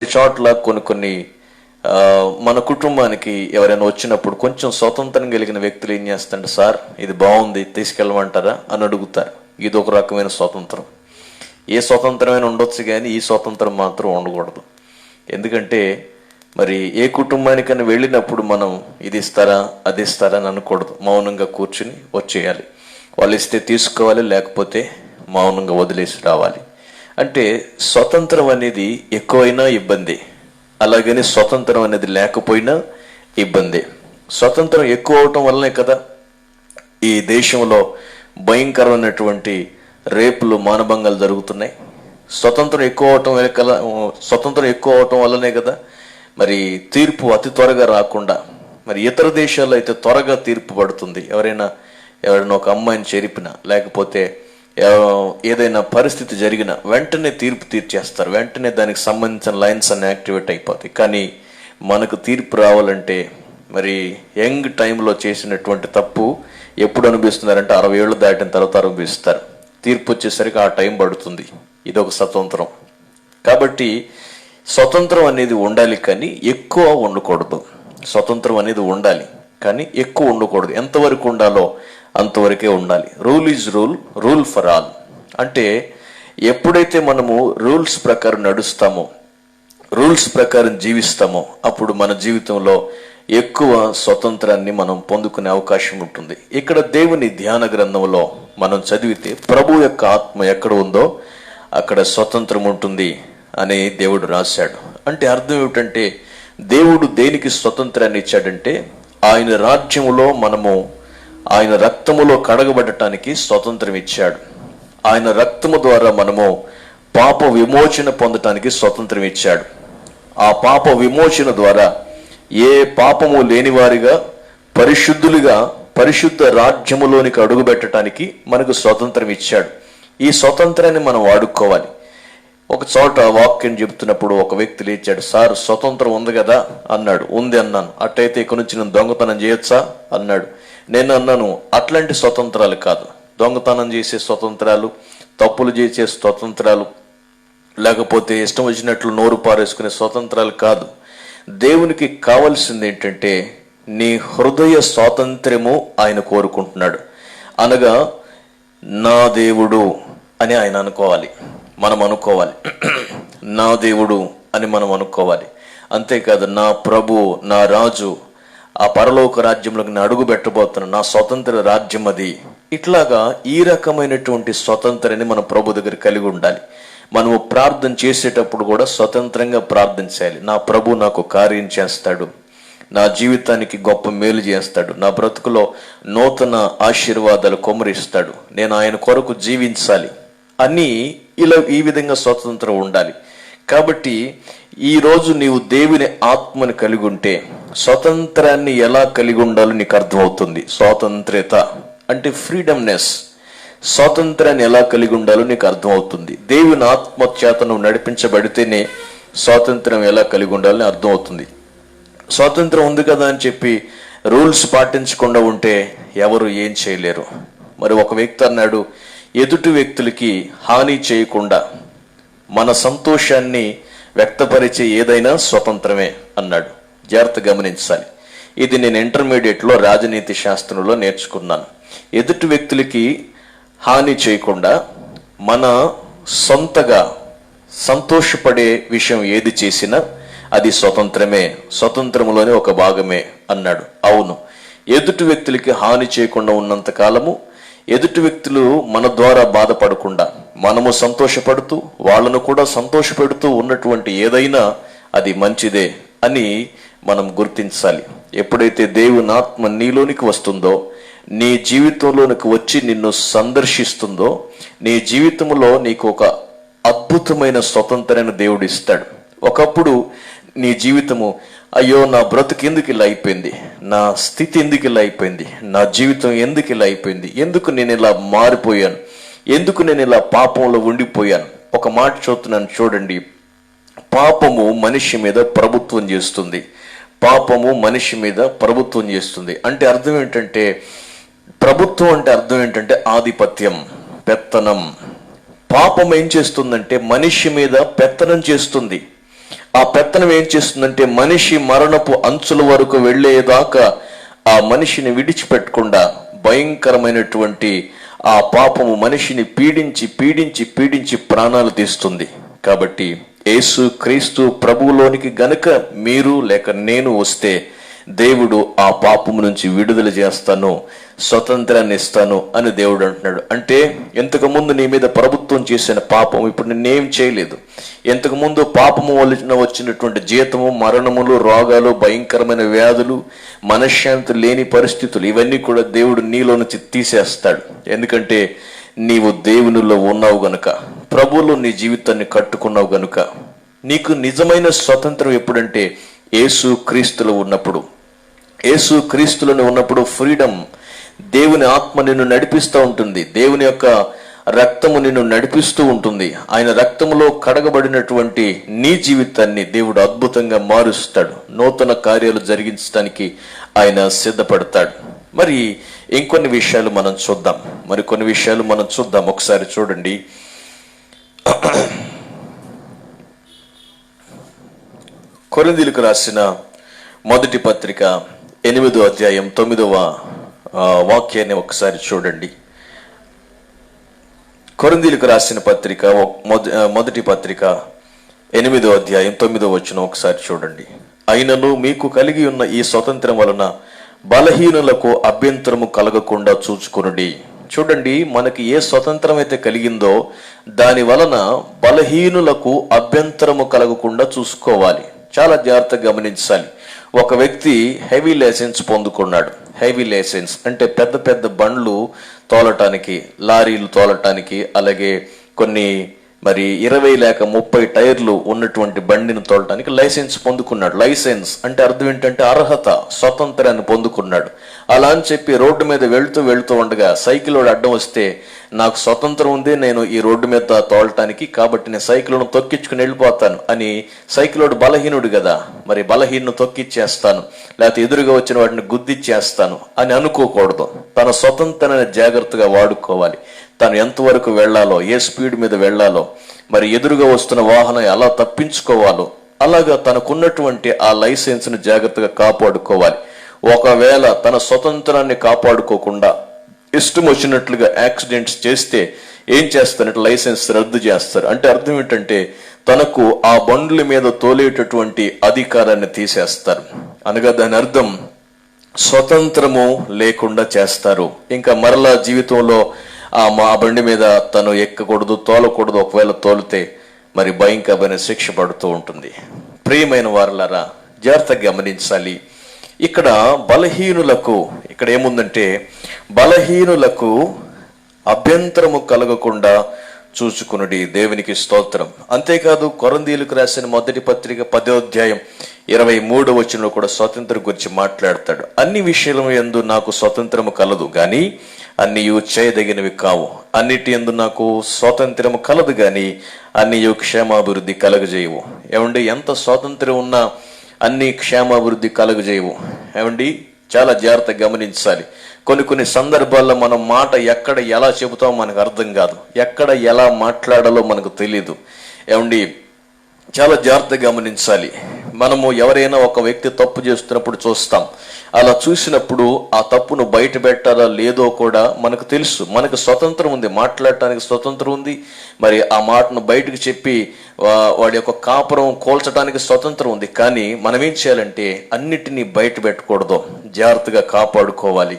చోట్ల కొన్ని మన కుటుంబానికి ఎవరైనా వచ్చినప్పుడు కొంచెం స్వతంత్రం కలిగిన వ్యక్తులు ఏం చేస్తారంటే, సార్ ఇది బాగుంది తీసుకెళ్ళమంటారా అని అడుగుతారు. ఇది ఒక రకమైన స్వతంత్రం. ఏ స్వతంత్రమైన ఉండొచ్చు కానీ ఈ స్వతంత్రం మాత్రం ఉండకూడదు. ఎందుకంటే మరి ఏ కుటుంబానికైనా వెళ్ళినప్పుడు మనం ఇది ఇస్తారా అది ఇస్తారా అని అనకూడదు. మౌనంగా కూర్చుని వచ్చేయాలి. వాళ్ళు ఇస్తే తీసుకోవాలి, లేకపోతే మౌనంగా వదిలేసి రావాలి. అంటే స్వతంత్రం అనేది ఎక్కువైనా ఇబ్బంది, అలాగని స్వతంత్రం అనేది లేకపోయినా ఇబ్బంది. స్వతంత్రం ఎక్కువ అవటం వల్లనే కదా ఈ దేశంలో భయంకరమైనటువంటి రేపులు, మానభంగాలు జరుగుతున్నాయి. స్వతంత్రం ఎక్కువ అవటం వల్లనే కదా మరి తీర్పు అతి త్వరగా రాకుండా, మరి ఇతర దేశాల్లో అయితే త్వరగా తీర్పు పడుతుంది. ఎవరైనా ఒక అమ్మాయిని చెరిపినా, లేకపోతే ఏదైనా పరిస్థితి జరిగినా వెంటనే తీర్పు తీర్చేస్తారు. వెంటనే దానికి సంబంధించిన లైన్స్ అన్ని యాక్టివేట్ అయిపోతాయి. కానీ మనకు తీర్పు రావాలంటే మరి యంగ్ టైంలో చేసినటువంటి తప్పు ఎప్పుడు అనుభవిస్తున్నారంటే 60 ఏళ్ళు దాటిన తర్వాత అనుభవిస్తారు. తీర్పు వచ్చేసరికి ఆ టైం పడుతుంది. ఇదొక స్వతంత్రం. కాబట్టి స్వతంత్రం అనేది ఉండాలి, కానీ ఎక్కువ ఉండకూడదు. స్వతంత్రం అనేది ఉండాలి, కానీ ఎక్కువ ఉండకూడదు. ఎంతవరకు ఉండాలో అంతవరకే ఉండాలి. Rule is rule for all. అంటే ఎప్పుడైతే మనము రూల్స్ ప్రకారం నడుస్తామో, రూల్స్ ప్రకారం జీవిస్తామో, అప్పుడు మన జీవితంలో ఎక్కువ స్వతంత్రాన్ని మనం పొందుకునే అవకాశం ఉంటుంది. ఇక్కడ దేవుని ధ్యాన గ్రంథంలో మనం చదివితే ప్రభు యొక్క ఆత్మ ఎక్కడ ఉందో అక్కడ స్వతంత్రం ఉంటుంది అని దేవుడు రాశాడు. అంటే అర్థం ఏమిటంటే, దేవుడు దేనికి స్వతంత్రాన్ని ఇచ్చాడంటే ఆయన రాజ్యములో మనము ఆయన రక్తములో కడగబడటానికి స్వతంత్రం ఇచ్చాడు. ఆయన రక్తము ద్వారా మనము పాప విమోచన పొందటానికి స్వతంత్రం ఇచ్చాడు. ఆ పాప విమోచన ద్వారా ఏ పాపము లేనివారిగా పరిశుద్ధులుగా పరిశుద్ధ రాజ్యములోనికి అడుగుపెట్టడానికి మనకు స్వతంత్రం ఇచ్చాడు. ఈ స్వతంత్రాన్ని మనం వాడుకోవాలి. ఒక చోట వాక్యం చెబుతున్నప్పుడు ఒక వ్యక్తి లేచాడు, సార్ స్వతంత్రం ఉంది కదా అన్నాడు. ఉంది అన్నాను. అట్టయితే ఇక నుంచి నేను దొంగతనం చేయొచ్చా అన్నాడు. నేను అన్నాను, అట్లాంటి స్వతంత్రాలు కాదు. దొంగతనం చేసే స్వతంత్రాలు, తప్పులు చేసే స్వతంత్రాలు, లేకపోతే ఇష్టం వచ్చినట్లు నోరు పారేసుకునే స్వతంత్రాలు కాదు. దేవునికి కావలసింది ఏంటంటే నీ హృదయ స్వాతంత్ర్యము ఆయన కోరుకుంటున్నాడు. అనగా నా దేవుడు అని ఆయన అనుకోవాలి, మనం అనుకోవాలి. నా దేవుడు అని మనం అనుకోవాలి. అంతేకాదు నా ప్రభు, నా రాజు, ఆ పరలోక రాజ్యంలోకి నేను అడుగు పెట్టబోతున్నా, నా స్వతంత్ర రాజ్యం అది. ఇట్లాగా ఈ రకమైనటువంటి స్వతంత్రాన్ని మన ప్రభు దగ్గర కలిగి ఉండాలి. మనము ప్రార్థన చేసేటప్పుడు కూడా స్వతంత్రంగా ప్రార్థించాలి. నా ప్రభు నాకు కార్యం చేస్తాడు, నా జీవితానికి గొప్ప మేలు చేస్తాడు, నా బ్రతుకులో నూతన ఆశీర్వాదాలు కొమ్మరిస్తాడు, నేను ఆయన కొరకు జీవించాలి అని ఈ విధంగా స్వతంత్రం ఉండాలి. కాబట్టి ఈరోజు నీవు దేవుని ఆత్మని కలిగి ఉంటే స్వతంత్రాన్ని ఎలా కలిగి ఉండాలో నీకు అర్థమవుతుంది. స్వాతంత్ర్యత అంటే ఫ్రీడమ్నెస్. స్వాతంత్రాన్ని ఎలా కలిగి ఉండాలో నీకు అర్థమవుతుంది. దేవుని ఆత్మ చేత నువ్వు నడిపించబడితేనే స్వాతంత్రం ఎలా కలిగి ఉండాలని అర్థమవుతుంది. స్వాతంత్రం ఉంది కదా అని చెప్పి రూల్స్ పాటించకుండా ఉంటే ఎవరు ఏం చేయలేరు. మరి ఒక వ్యక్తి అన్నాడు, ఎదుటి వ్యక్తులకి హాని చేయకుండా మన సంతోషాన్ని వ్యక్తపరిచే ఏదైనా స్వతంత్రమే అన్నాడు. జాగ్రత్త గమనించాలి. ఇది నేను ఇంటర్మీడియట్లో రాజనీతి శాస్త్రంలో నేర్చుకున్నాను. ఎదుటి వ్యక్తులకి హాని చేయకుండా మన సొంతగా సంతోషపడే విషయం ఏది చేసినా అది స్వతంత్రమే, స్వతంత్రములోనే ఒక భాగమే అన్నాడు. అవును, ఎదుటి వ్యక్తులకి హాని చేయకుండా ఉన్నంత కాలము, ఎదుటి వ్యక్తులు మన ద్వారా బాధపడకుండా మనము సంతోషపడుతూ వాళ్ళను కూడా సంతోషపెడుతూ ఉన్నటువంటి ఏదైనా అది మంచిదే అని మనం గుర్తించాలి. ఎప్పుడైతే దేవుని ఆత్మ నీలోనికి వస్తుందో, నీ జీవితంలోనికి వచ్చి నిన్ను సందర్శిస్తుందో, నీ జీవితంలో నీకు ఒక అద్భుతమైన స్వతంత్రాన్ని దేవుడు ఇస్తాడు. ఒకప్పుడు నీ జీవితము, అయ్యో నా బ్రతుకు ఎందుకు ఇలా అయిపోయింది, నా స్థితి ఎందుకు ఇలా అయిపోయింది, నా జీవితం ఎందుకు ఇలా అయిపోయింది, ఎందుకు నేను ఇలా మారిపోయాను, ఎందుకు నేను ఇలా పాపంలో ఉండిపోయాను. ఒక మాట చూస్తున్నాను చూడండి. పాపము మనిషి మీద ప్రభుత్వం చేస్తుంది. పాపము మనిషి మీద ప్రభుత్వం చేస్తుంది. అంటే అర్థం ఏంటంటే, ప్రభుత్వం అంటే అర్థం ఏంటంటే ఆధిపత్యం, పెత్తనం. పాపం ఏం చేస్తుందంటే మనిషి మీద పెత్తనం చేస్తుంది. ఆ పెత్తనం ఏం చేస్తుందంటే మనిషి మరణపు అంచుల వరకు వెళ్ళేదాకా ఆ మనిషిని విడిచిపెట్టకుండా భయంకరమైనటువంటి ఆ పాపము మనిషిని పీడించి పీడించి పీడించి ప్రాణాలు తీస్తుంది. కాబట్టి యేసు క్రీస్తు ప్రభువులోనికి గనుక మీరు లేక నేను వస్తే దేవుడు ఆ పాపము నుంచి విడుదల చేస్తాను, స్వతంత్రాన్ని ఇస్తాను అని దేవుడు అంటున్నాడు. అంటే ఇంతకు ముందు నీ మీద ప్రభుత్వం చేసిన పాపం ఇప్పుడు నిన్నేం చేయలేదు. ఇంతకు ముందు పాపము వలన వచ్చినటువంటి జీతము, మరణములు, రోగాలు, భయంకరమైన వ్యాధులు, మనశ్శాంతి లేని పరిస్థితులు ఇవన్నీ కూడా దేవుడు నీలో నుంచి తీసేస్తాడు. ఎందుకంటే నీవు దేవునిలో ఉన్నావు గనుక, ప్రభువులో నీ జీవితాన్ని కట్టుకున్నావు గనుక. నీకు నిజమైన స్వతంత్రం ఎప్పుడంటే యేసు క్రీస్తులో ఉన్నప్పుడు. యేసు క్రీస్తులోనే ఉన్నప్పుడు ఫ్రీడమ్. దేవుని ఆత్మ నిన్ను నడిపిస్తూ ఉంటుంది. దేవుని యొక్క రక్తము నిన్ను నడిపిస్తూ ఉంటుంది. ఆయన రక్తములో కడగబడినటువంటి నీ జీవితాన్ని దేవుడు అద్భుతంగా మారుస్తాడు. నూతన కార్యాలు జరిగించడానికి ఆయన సిద్ధపడతాడు. మరి ఇంకొన్ని విషయాలు మనం చూద్దాం. ఒకసారి చూడండి. కొరింథీయులకు రాసిన మొదటి పత్రిక 8వ అధ్యాయం 9వ వాక్యాన్ని ఒకసారి చూడండి. కొరింథీయులకు రాసిన పత్రిక మొదటి పత్రిక 8వ అధ్యాయం 9వ వచనం ఒకసారి చూడండి. అయినను మీకు కలిగి ఉన్న ఈ స్వతంత్రం వలన బలహీనులకు అభ్యంతరము కలగకుండా చూచుకొనుడి. చూడండి, మనకి ఏ స్వతంత్రం అయితే కలిగిందో దాని వలన బలహీనులకు అభ్యంతరము కలగకుండా చూసుకోవాలి. చాలా జాగ్రత్తగా గమనించాలి. ఒక వ్యక్తి హెవీ లైసెన్స్ పొందుకున్నాడు. హెవీ లైసెన్స్ అంటే పెద్ద పెద్ద బండ్లు తోలటానికి, లారీలు తోలటానికి, అలాగే కొన్ని 20 లేక 30 టైర్లు ఉన్నటువంటి బండిని తోలటానికి లైసెన్స్ పొందుకున్నాడు. లైసెన్స్ అంటే అర్థం ఏంటంటే అర్హత, స్వతంత్రాన్ని పొందుకున్నాడు. అలా అని చెప్పి రోడ్డు మీద వెళ్తూ ఉండగా సైకిల్ అడ్డం వస్తే నాకు స్వతంత్రం ఉంది, నేను ఈ రోడ్డు మీద తోలటానికి, కాబట్టి నేను సైకిల్ను తొక్కించుకుని వెళ్ళిపోతాను అని. సైకిలోడు బలహీనుడు కదా, మరి బలహీనను తొక్కిచ్చేస్తాను, లేకపోతే ఎదురుగా వచ్చిన వాటిని గుద్దిచ్చేస్తాను అని అనుకోకూడదు. తన స్వతంత్రాన్ని జాగ్రత్తగా వాడుకోవాలి. తను ఎంతవరకు వెళ్లాలో, ఏ స్పీడ్ మీద వెళ్లాలో, మరి ఎదురుగా వస్తున్న వాహనం ఎలా తప్పించుకోవాలో, అలాగా తనకున్నటువంటి ఆ లైసెన్స్ ను జాగ్రత్తగా కాపాడుకోవాలి. ఒకవేళ తన స్వతంత్రాన్ని కాపాడుకోకుండా ఇష్టం వచ్చినట్లుగా యాక్సిడెంట్స్ చేస్తే ఏం చేస్తారంటే లైసెన్స్ రద్దు చేస్తారు. అంటే అర్థం ఏంటంటే తనకు ఆ బండ్ల మీద తోలేటటువంటి అధికారాన్ని తీసేస్తారు. అనగా దాని అర్థం స్వతంత్రము లేకుండా చేస్తారు. ఇంకా మరలా జీవితంలో ఆ బండి మీద తను ఎక్కకూడదు, తోలకూడదు. ఒకవేళ తోలితే మరి భయంకరమైన శిక్ష పడుతూ ఉంటుంది. ప్రియమైన వారలారా, జాగ్రత్తగా గమనించాలి. ఇక్కడ బలహీనులకు, ఇక్కడ ఏముందంటే బలహీనులకు అభ్యంతరము కలగకుండా చూచుకునుడి. దేవునికి స్తోత్రం. అంతేకాదు కొరింథీయులకు రాసిన మొదటి పత్రిక 10వ అధ్యాయం 23వ వచనంలో కూడా స్వాతంత్రం గురించి మాట్లాడతాడు. అన్ని విషయాల యందు నాకు స్వతంత్రము కలదు, గాని అన్నియు చేయదగినవి కావు. అన్నిటి యందు నాకు స్వాతంత్రము కలదు, గాని అన్నియు క్షేమాభివృద్ధి కలగజేయవు. ఏమండి, ఎంత స్వాతంత్రం ఉన్నా అన్ని క్షేమాభివృద్ధి కలగజేయవు. ఏమండి, చాలా జాగ్రత్తగా గమనించాలి. కొన్ని సందర్భాల్లో మనం మాట ఎక్కడ ఎలా చెబుతామో మనకు అర్థం కాదు, ఎక్కడ ఎలా మాట్లాడాలో మనకు తెలియదు. ఏమండి, చాలా జాగ్రత్తగా గమనించాలి. మనము ఎవరైనా ఒక వ్యక్తి తప్పు చేస్తున్నప్పుడు చూస్తాం. అలా చూసినప్పుడు ఆ తప్పును బయట పెట్టాలా లేదో కూడా మనకు తెలుసు. మనకు స్వతంత్రం ఉంది, మాట్లాడటానికి స్వతంత్రం ఉంది. మరి ఆ మాటను బయటకు చెప్పి వాడి యొక్క కాపురం కోల్చడానికి స్వతంత్రం ఉంది. కానీ మనం ఏం చేయాలంటే అన్నిటినీ బయట పెట్టకూడదు, జాగ్రత్తగా కాపాడుకోవాలి.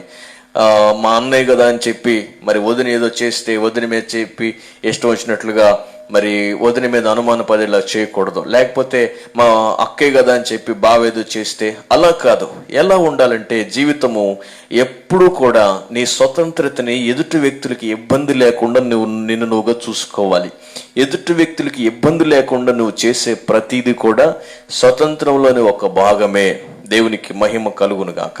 మా అన్నయ్య కదా అని చెప్పి మరి వదిన ఏదో చేస్తే వదిన మీద చెప్పి ఇష్టం వచ్చినట్లుగా మరి వదిన మీద అనుమాన పడేలా చేయకూడదు. లేకపోతే మా అక్కయ్య కదా అని చెప్పి బావేదో చేస్తే అలా కాదు. ఎలా ఉండాలంటే జీవితము ఎప్పుడూ కూడా నీ స్వతంత్రతని ఎదుటి వ్యక్తులకి ఇబ్బంది లేకుండా నువ్వుగా చూసుకోవాలి. ఎదుటి వ్యక్తులకి ఇబ్బంది లేకుండా నువ్వు చేసే ప్రతిదీ కూడా స్వతంత్రంలోని ఒక భాగమే. దేవునికి మహిమ కలుగును గాక.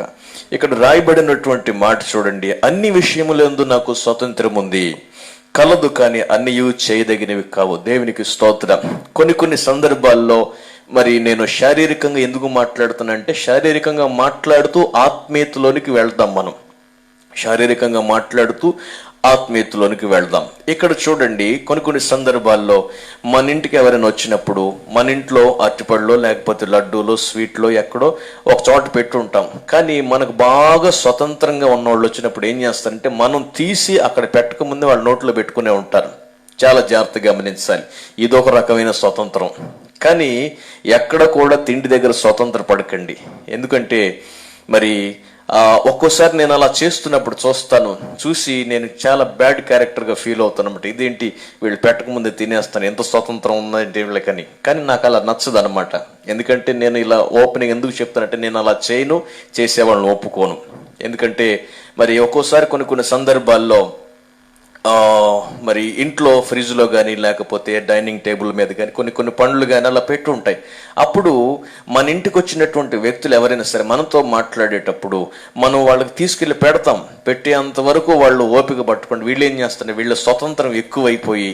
ఇక్కడ రాయబడినటువంటి మాట చూడండి. అన్ని విషయములందు నాకు స్వతంత్రం ఉంది కలదు, కానీ అన్నియు చేయదగినవి కావు. దేవునికి స్తోత్రం. కొన్ని సందర్భాల్లో మరి నేను శారీరకంగా ఎందుకు మాట్లాడుతున్నా అంటే శారీరకంగా మాట్లాడుతూ ఆత్మీయతలోనికి వెళ్తాం మనం. శారీరకంగా మాట్లాడుతూ ఆత్మీయతలోనికి వెళ్దాం. ఇక్కడ చూడండి, కొన్ని సందర్భాల్లో మన ఇంటికి ఎవరైనా వచ్చినప్పుడు మన ఇంట్లో అరటిపళ్ళలో లేకపోతే లడ్డూలో స్వీట్లో ఎక్కడో ఒక చోట పెట్టి ఉంటాం. కానీ మనకు బాగా స్వతంత్రంగా ఉన్నవాళ్ళు వచ్చినప్పుడు ఏం చేస్తారంటే మనం తీసి అక్కడ పెట్టకముందే వాళ్ళ నోట్లో పెట్టుకునే ఉంటారు. చాలా జాగ్రత్తగా గమనించాలి. ఇదొక రకమైన స్వతంత్రం. కానీ ఎక్కడ కూడా తిండి దగ్గర స్వతంత్ర పడకండి. ఎందుకంటే మరి ఒక్కోసారి నేను అలా చేస్తున్నప్పుడు చూసి నేను చాలా బ్యాడ్ క్యారెక్టర్గా ఫీల్ అవుతాను అనమాట. ఇదేంటి వీళ్ళు పెట్టకముందే తినేస్తాను, ఎంత స్వతంత్రం ఉందంటే వీళ్ళకని. కానీ నాకు అలా నచ్చదు అనమాట. ఎందుకంటే నేను ఇలా ఓపెనింగ్ ఎందుకు చెప్తానంటే నేను అలా చేయను, చేసేవాళ్ళని ఒప్పుకోను. ఎందుకంటే మరి ఒక్కోసారి కొన్ని సందర్భాల్లో మరి ఇంట్లో ఫ్రిడ్జ్లో కానీ లేకపోతే డైనింగ్ టేబుల్ మీద కానీ కొన్ని పండ్లు కానీ అలా పెట్టి ఉంటాయి. అప్పుడు మన ఇంటికి వచ్చినటువంటి వ్యక్తులు ఎవరైనా సరే మనతో మాట్లాడేటప్పుడు మనం వాళ్ళకి తీసుకెళ్ళి పెడతాం. పెట్టేంత వరకు వాళ్ళు ఓపిక పట్టుకోండి. వీళ్ళు ఏం చేస్తారు, వీళ్ళ స్వతంత్రం ఎక్కువైపోయి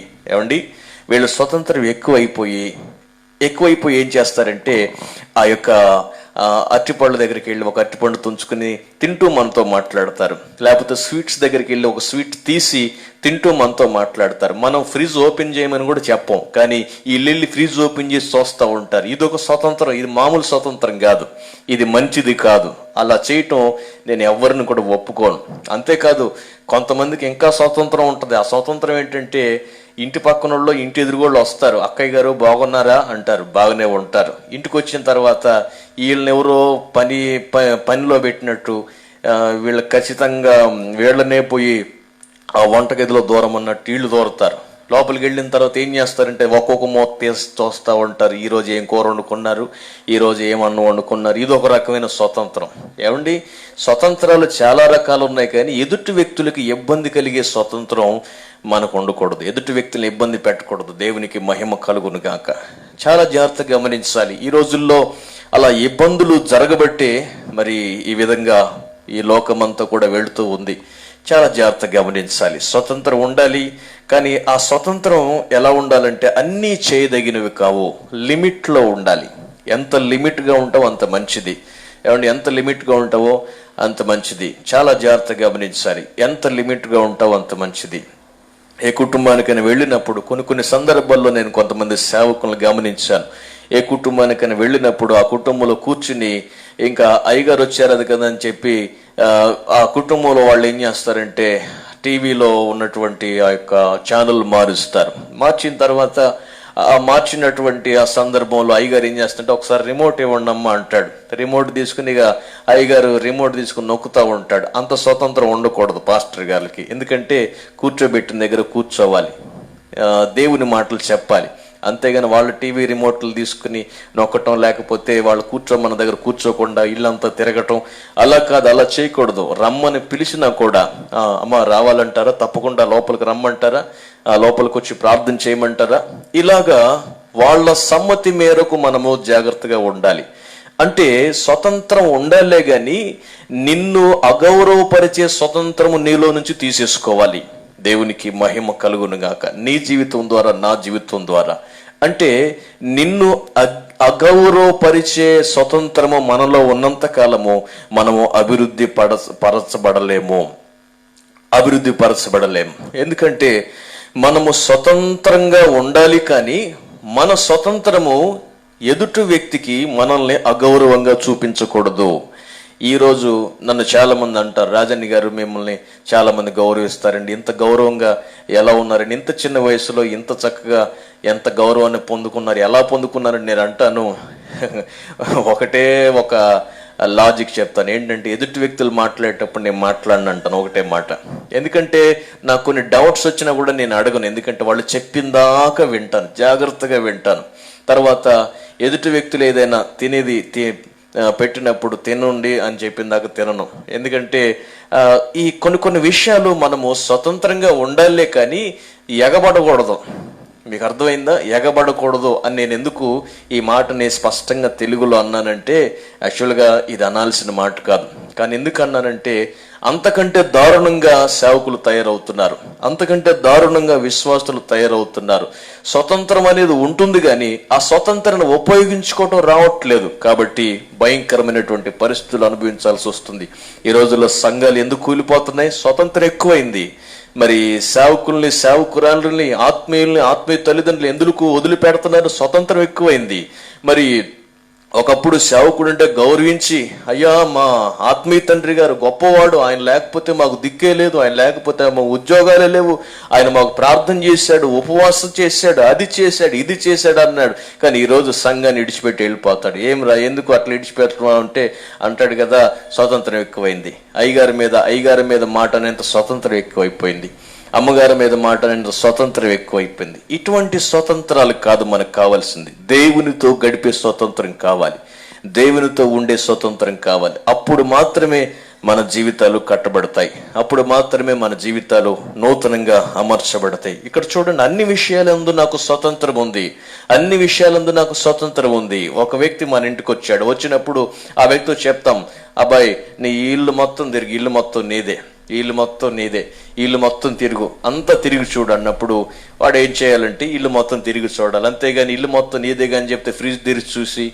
ఏం చేస్తారంటే ఆ యొక్క అరటిపళ్ళ దగ్గరికి వెళ్ళి ఒక అరటిపండు తుంచుకుని తింటూ మనతో మాట్లాడతారు. లేకపోతే స్వీట్స్ దగ్గరికి వెళ్ళి ఒక స్వీట్ తీసి తింటూ మనతో మాట్లాడతారు. మనం ఫ్రిడ్జ్ ఓపెన్ చేయమని కూడా చెప్పం, కానీ వీళ్ళు ఫ్రిడ్జ్ ఓపెన్ చేసి చూస్తూ ఉంటారు. ఇదొక స్వతంత్రం. ఇది మామూలు స్వతంత్రం కాదు, ఇది మంచిది కాదు. అలా చేయటం నేను ఎవరిని కూడా ఒప్పుకోను. అంతేకాదు, కొంతమందికి ఇంకా స్వతంత్రం ఉంటుంది. ఆ స్వతంత్రం ఏంటంటే ఇంటి పక్కన వాళ్ళు ఇంటి ఎదురుగోళ్ళు వస్తారు, అక్కయ్య గారు బాగున్నారా అంటారు, బాగానే ఉంటారు. ఇంటికి వచ్చిన తర్వాత వీళ్ళని ఎవరో పనిలో పెట్టినట్టు వీళ్ళకి ఖచ్చితంగా వీళ్ళనే పోయి ఆ వంటగదిలో దూరం అన్నట్టు వీళ్ళు దూరతారు. లోపలికి వెళ్ళిన తర్వాత ఏం చేస్తారంటే ఒక్కొక్క మూత తీసి చూస్తూ ఉంటారు. ఈరోజు ఏం కూర వండుకున్నారు, ఈరోజు ఏం అన్నం వండుకున్నారు. ఇది ఒక రకమైన స్వతంత్రం. ఏమండి, స్వతంత్రాలు చాలా రకాలు ఉన్నాయి, కానీ ఎదుటి వ్యక్తులకి ఇబ్బంది కలిగే స్వతంత్రం మనకు ఉండకూడదు. ఎదుటి వ్యక్తులను ఇబ్బంది పెట్టకూడదు. దేవునికి మహిమ కలుగును గాక. చాలా జాగ్రత్తగా గమనించాలి. ఈ రోజుల్లో అలా ఇబ్బందులు జరగబట్టే మరి ఈ విధంగా ఈ లోకమంతా కూడా వెళుతూ ఉంది. చాలా జాగ్రత్తగా గమనించాలి. స్వతంత్రం ఉండాలి, కానీ ఆ స్వతంత్రం ఎలా ఉండాలంటే అన్నీ చేయదగినవి కావు, లిమిట్లో ఉండాలి. ఎంత లిమిట్గా ఉంటావో అంత మంచిది. ఏమంటే ఎంత లిమిట్గా ఉంటావో అంత మంచిది. చాలా జాగ్రత్తగా గమనించాలి. ఎంత లిమిట్గా ఉంటావో అంత మంచిది. ఏ కుటుంబానికైనా వెళ్ళినప్పుడు కొన్ని సందర్భాల్లో నేను కొంతమంది సేవకులను గమనించాను. ఏ కుటుంబానికైనా వెళ్ళినప్పుడు ఆ కుటుంబంలో కూర్చుని ఇంకా అయ్యగారు వచ్చారు అది కదా అని చెప్పి ఆ కుటుంబంలో వాళ్ళు ఏం చేస్తారంటే టీవీలో ఉన్నటువంటి ఆ యొక్క ఛానల్ మారుస్తారు. మార్చిన తర్వాత మార్చినటువంటి ఆ సందర్భంలో అయ్యగారు ఏం చేస్తుంటే ఒకసారి రిమోట్ ఇవ్వండి అమ్మా అంటాడు. రిమోట్ తీసుకుని ఇక అయ్యగారు రిమోట్ తీసుకుని నొక్కుతూ ఉంటాడు. అంత స్వతంత్రం ఉండకూడదు పాస్టర్ గారికి. ఎందుకంటే కూర్చోబెట్టిన దగ్గర కూర్చోవాలి, దేవుని మాటలు చెప్పాలి. అంతేగాని వాళ్ళు టీవీ రిమోట్లు తీసుకుని నొక్కటం, లేకపోతే వాళ్ళు మన దగ్గర కూర్చోకుండా ఇల్లంతా తిరగటం, అలా కాదు. అలా చేయకూడదు. రమ్మని పిలిచినా కూడా అమ్మ రావాలంటారా, తప్పకుండా లోపలికి రమ్మంటారా, లోపలికి వచ్చి ప్రార్థన చేయమంటారా, ఇలాగా వాళ్ళ సమ్మతి మేరకు మనము జాగ్రత్తగా ఉండాలి. అంటే స్వతంత్రం ఉండాలే గాని నిన్ను అగౌరవపరిచే స్వతంత్రము నీలో నుంచి తీసేసుకోవాలి. దేవునికి మహిమ కలుగును గాక. నీ జీవితం ద్వారా, నా జీవితం ద్వారా. అంటే నిన్ను అగౌరవపరిచే స్వతంత్రము మనలో ఉన్నంత కాలము మనము అభివృద్ధి పరచబడలేము. ఎందుకంటే మనము స్వతంత్రంగా ఉండాలి, కానీ మన స్వతంత్రము ఎదుటి వ్యక్తికి మనల్ని అగౌరవంగా చూపించకూడదు. ఈరోజు నన్ను చాలా మంది అంటారు, రాజన్ని గారు మిమ్మల్ని చాలా మంది గౌరవిస్తారండి, ఇంత గౌరవంగా ఎలా ఉన్నారండి, ఇంత చిన్న వయసులో ఇంత చక్కగా ఎంత గౌరవాన్ని పొందుకున్నారు, ఎలా పొందుకున్నారని నేను అంటాను. ఒకటే ఒక లాజిక్ చెప్తాను. ఏంటంటే ఎదుటి వ్యక్తులు మాట్లాడేటప్పుడు నేను మాట్లాడిన అంటాను ఒకటే మాట. ఎందుకంటే నాకు కొన్ని డౌట్స్ వచ్చినా కూడా నేను అడగను. ఎందుకంటే వాళ్ళు చెప్పిందాకా వింటాను, జాగ్రత్తగా వింటాను. తర్వాత ఎదుటి వ్యక్తులు ఏదైనా తినేది పెట్టినప్పుడు తినండి అని చెప్పిన దాకా తినను. ఎందుకంటే ఈ కొన్ని విషయాలు మనము స్వతంత్రంగా ఉండాలే కానీ ఎగబడకూడదు. మీకు అర్థమైందా? ఎగబడకూడదు అని నేను ఎందుకు ఈ మాటని స్పష్టంగా తెలుగులో అన్నానంటే, యాక్చువల్గా ఇది అనాల్సిన మాట కాదు, కానీ ఎందుకు అన్నానంటే అంతకంటే దారుణంగా సేవకులు తయారవుతున్నారు, అంతకంటే దారుణంగా విశ్వాసులు తయారవుతున్నారు. స్వతంత్రం అనేది ఉంటుంది కానీ ఆ స్వతంత్రాన్ని ఉపయోగించుకోవటం రావట్లేదు, కాబట్టి భయంకరమైనటువంటి పరిస్థితులు అనుభవించాల్సి వస్తుంది. ఈ రోజుల్లో సంఘాలు ఎందుకు కూలిపోతున్నాయి? స్వతంత్రం ఎక్కువైంది. మరి సేవకుల్ని, సేవకురాలని, ఆత్మీయ తల్లిదండ్రులు ఎందుకు వదిలిపెడుతున్నారు? స్వతంత్రం ఎక్కువైంది. మరి ఒకప్పుడు సేవకుడు అంటే గౌరవించి, అయ్యా మా ఆత్మీయ తండ్రి గారు గొప్పవాడు, ఆయన లేకపోతే మాకు దిక్కే లేదు, ఆయన లేకపోతే మా ఉద్యోగాలే లేవు, ఆయన మాకు ప్రార్థన చేశాడు, ఉపవాసం చేశాడు, అది చేశాడు, ఇది చేశాడు అన్నాడు. కానీ ఈరోజు సంఘాన్ని ఇడిచిపెట్టి వెళ్ళిపోతాడు. ఏం రా, ఎందుకు అట్లా ఇడిచిపెట్టడం అంటే అంటాడు కదా, స్వతంత్రం ఎక్కువైంది. అయ్యగారి మీద మాట అనేంత స్వతంత్రం ఎక్కువైపోయింది, అమ్మగారి మీద మాట అనేంత స్వతంత్రం ఎక్కువైపోయింది. ఇటువంటి స్వతంత్రాలు కాదు మనకు కావాల్సింది. దేవునితో గడిపే స్వతంత్రం కావాలి, దేవునితో ఉండే స్వతంత్రం కావాలి. అప్పుడు మాత్రమే మన జీవితాలు కట్టబడతాయి, అప్పుడు మాత్రమే మన జీవితాలు నూతనంగా అమర్చబడతాయి. ఇక్కడ చూడండి, అన్ని విషయాలందు నాకు స్వతంత్రం ఉంది, అన్ని విషయాలందు నాకు స్వతంత్రం ఉంది. ఒక వ్యక్తి మన ఇంటికి వచ్చాడు, వచ్చినప్పుడు ఆ వ్యక్తితో చెప్తాం, అబ్బాయి నీ ఇల్లు మొత్తం తిరిగి, ఇల్లు మొత్తం నీదే, ఇల్లు మొత్తం నీదే, ఇల్లు మొత్తం తిరుగు, అంతా తిరిగి చూడు అన్నప్పుడు వాడు ఏం చేయాలంటే ఇల్లు మొత్తం తిరిగి చూడాలి. అంతేగాని ఇల్లు మొత్తం నీదే కానీ చెప్తే ఫ్రిడ్జ్ తెరిచి చూసి,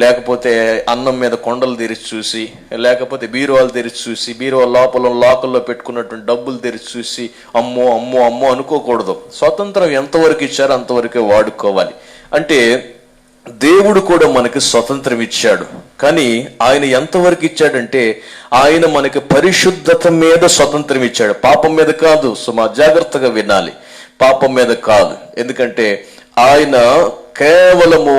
లేకపోతే అన్నం మీద కొండలు తెరిచి చూసి, లేకపోతే బీరువాలు తెరిచి చూసి, బీరువా లోకల్లో పెట్టుకున్నటువంటి డబ్బులు తెరిచి చూసి అమ్మో అమ్మో అమ్మో అనుకోకూడదు. స్వతంత్రం ఎంతవరకు ఇచ్చారో అంతవరకే వాడుకోవాలి. అంటే దేవుడు కూడా మనకి స్వతంత్రం ఇచ్చాడు, కానీ ఆయన ఎంతవరకు ఇచ్చాడంటే ఆయన మనకి పరిశుద్ధత మీద స్వతంత్రం ఇచ్చాడు, పాపం మీద కాదు. సుమా జాగ్రత్తగా వినాలి, పాపం మీద కాదు. ఎందుకంటే ఆయన కేవలము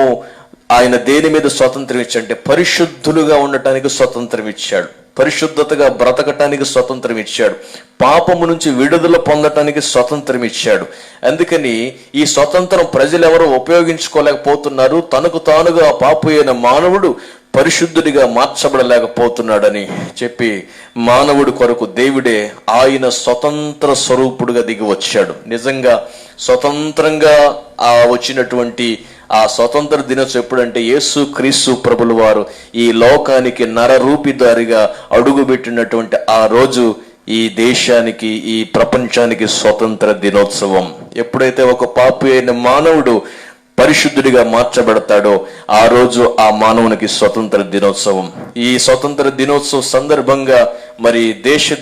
ఆయన దేని మీద స్వతంత్రం ఇచ్చాడంటే పరిశుద్ధులుగా ఉండటానికి స్వతంత్రం ఇచ్చాడు, పరిశుద్ధతగా బ్రతకటానికి స్వతంత్రం ఇచ్చాడు, పాపము నుంచి విడుదల పొందటానికి స్వతంత్రం ఇచ్చాడు. అందుకని ఈ స్వతంత్రం ప్రజలు ఎవరో ఉపయోగించుకోలేకపోతున్నారు. తనకు తానుగా పాపి అయిన మానవుడు పరిశుద్ధుడిగా మార్చబడలేకపోతున్నాడని చెప్పి మానవుడి కొరకు దేవుడే ఆయన స్వతంత్ర స్వరూపుడుగా దిగి వచ్చాడు. నిజంగా స్వతంత్రంగా వచ్చినటువంటి ఆ స్వతంత్ర దినోత్సవం ఎప్పుడంటే యేసు క్రీస్తు ప్రభుల వారు ఈ లోకానికి నరరూపిదారిగా అడుగుపెట్టినటువంటి ఆ రోజు ఈ దేశానికి, ఈ ప్రపంచానికి స్వతంత్ర దినోత్సవం. ఎప్పుడైతే ఒక పాపి అయిన మానవుడు పరిశుద్ధుడిగా మార్చబడతాడో ఆ రోజు ఆ మానవునికి స్వతంత్ర దినోత్సవం. ఈ స్వతంత్ర దినోత్సవం సందర్భంగా మరి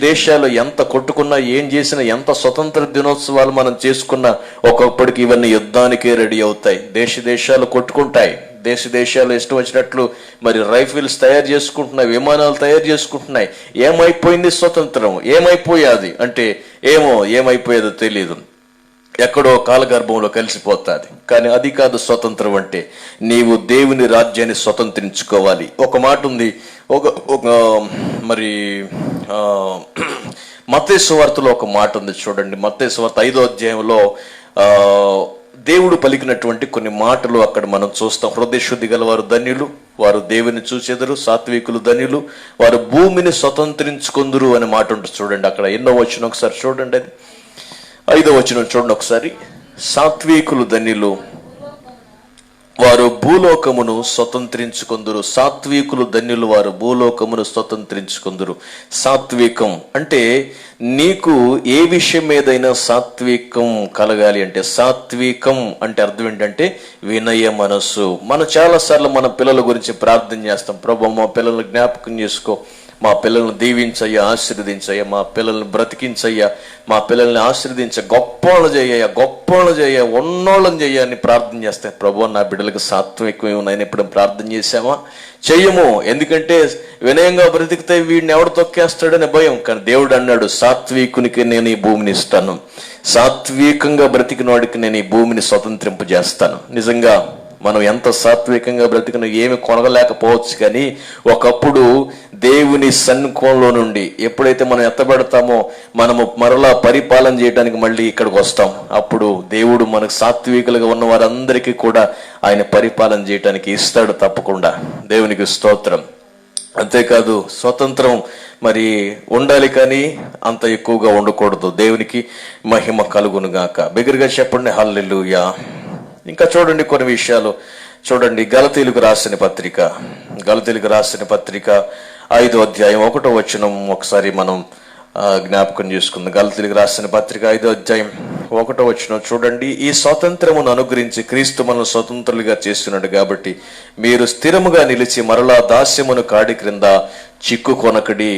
దేశాలు ఎంత కొట్టుకున్నా, ఏం చేసినా, ఎంత స్వతంత్ర దినోత్సవాలు మనం చేసుకున్నా ఒక్కొక్కడికి ఇవన్నీ యుద్ధానికే రెడీ అవుతాయి. దేశాలు కొట్టుకుంటాయి, దేశాలు ఇష్టం వచ్చినట్లు మరి రైఫిల్స్ తయారు చేసుకుంటున్నాయి, విమానాలు తయారు చేసుకుంటున్నాయి. ఏమైపోయింది స్వతంత్రం? ఏమైపోయాది అంటే ఏమైపోయేదో తెలియదు, ఎక్కడో కాలగర్భంలో కలిసిపోతుంది. కానీ అది కాదు స్వతంత్రం అంటే. నీవు దేవుని రాజ్యాన్ని స్వతంత్రించుకోవాలి. ఒక మాట ఉంది, మరి మత్తయి సువార్తలో ఒక మాట ఉంది చూడండి. మత్తయి సువార్త 5వ అధ్యాయంలో దేవుడు పలికినటువంటి కొన్ని మాటలు అక్కడ మనం చూస్తాం. హృదయ శుద్ధి గల వారు ధన్యులు, వారు దేవుని చూచెదరు. సాత్వికులు ధన్యులు, వారు భూమిని స్వతంత్రించుకుందురు అనే మాట ఉంటుంది చూడండి. అక్కడ ఎన్నో వచనం ఒకసారి చూడండి, అది 5వ వచనం చూడండి ఒకసారి. సాత్వికులు ధన్యులు, వారు భూలోకమును స్వతంత్రించుకుందురు. సాత్వికులు ధన్యులు, వారు భూలోకమును స్వతంత్రించుకుందురు. సాత్వికం అంటే నీకు ఏ విషయం ఏదైనా సాత్వికం కలగాలి అంటే, సాత్వికం అంటే అర్థం ఏంటంటే వినయ మనస్సు. మనం చాలాసార్లు మన పిల్లల గురించి ప్రార్థన చేస్తాం, ప్రభు మా పిల్లల్ని జ్ఞాపకం చేసుకో, మా పిల్లల్ని దీవించయ్యా, ఆశీర్వదించయ్యా, మా పిల్లల్ని బ్రతికించయ్యా, మా పిల్లల్ని ఆశీర్వదించ, గొప్పలను చేయ, ఉన్నోళ్ళని చేయ అని ప్రార్థన చేస్తాయి. ప్రభు నా బిడ్డలకు సాత్వికం ఉన్నాయని ఎప్పుడు ప్రార్థన చేశామా? చెయ్యము. ఎందుకంటే వినయంగా బ్రతికితే వీడిని ఎవడు తొక్కేస్తాడని భయం. కానీ దేవుడు అన్నాడు, సాత్వికునికి నేను ఈ భూమిని ఇస్తాను, సాత్వికంగా బ్రతికిన వాడికి నేను ఈ భూమిని స్వతంత్రింపు చేస్తాను. నిజంగా మనం ఎంత సాత్వికంగా బ్రతికినా ఏమి కొనగలేకపోవచ్చు, కానీ ఒకప్పుడు దేవుని సన్నికోణంలో నుండి ఎప్పుడైతే మనం ఎత్తబడతామో మనము మరలా పరిపాలన చేయడానికి మళ్ళీ ఇక్కడికి వస్తాం. అప్పుడు దేవుడు మనకు సాత్వికులుగా ఉన్న వారందరికీ కూడా ఆయన పరిపాలన చేయడానికి ఇస్తాడు తప్పకుండా. దేవునికి స్తోత్రం. అంతేకాదు స్వతంత్రం మరి ఉండాలి, కానీ అంత ఎక్కువగా ఉండకూడదు. దేవునికి మహిమ కలుగును గాక. బిగ్గరగా చెప్పండి హల్లెలూయా. ఇంకా చూడండి కొన్ని విషయాలు చూడండి. గలతీయులకు రాసిన పత్రిక 5వ అధ్యాయం 1వ వచనం ఒకసారి మనం జ్ఞాపకం చేసుకుందాం. గలతీయులకు రాసిన పత్రిక 5వ అధ్యాయం 1వ వచనం చూడండి. ఈ స్వాతంత్రమును అనుగ్రహించి క్రీస్తు మనల్ని స్వతంత్రులుగా చేస్తున్నాడు కాబట్టి మీరు స్థిరముగా నిలిచి మరలా దాస్యమును కాడి క్రింద చిక్కుకొనకడి.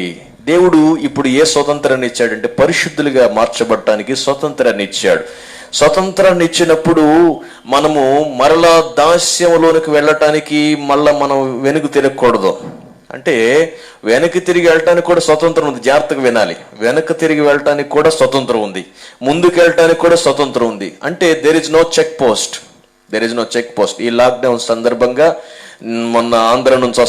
దేవుడు ఇప్పుడు ఏ స్వతంత్రాన్ని ఇచ్చాడంటే పరిశుద్ధులుగా మార్చబడటానికి స్వతంత్రాన్ని ఇచ్చాడు. స్వతంత్రాన్ని ఇచ్చినప్పుడు మనము మరలా దాస్యంలోనికి వెళ్ళటానికి మళ్ళా మనం వెనుక తిరగకూడదు. అంటే వెనక్కి తిరిగి వెళ్ళటానికి కూడా స్వతంత్రం ఉంది. జాగ్రత్తగా వినాలి. వెనక్కి తిరిగి వెళ్ళటానికి కూడా స్వతంత్రం ఉంది, ముందుకు వెళ్ళటానికి కూడా స్వతంత్రం ఉంది. అంటే there is no check post. ఈ లాక్డౌన్ సందర్భంగా మొన్న ఆంధ్ర నుంచి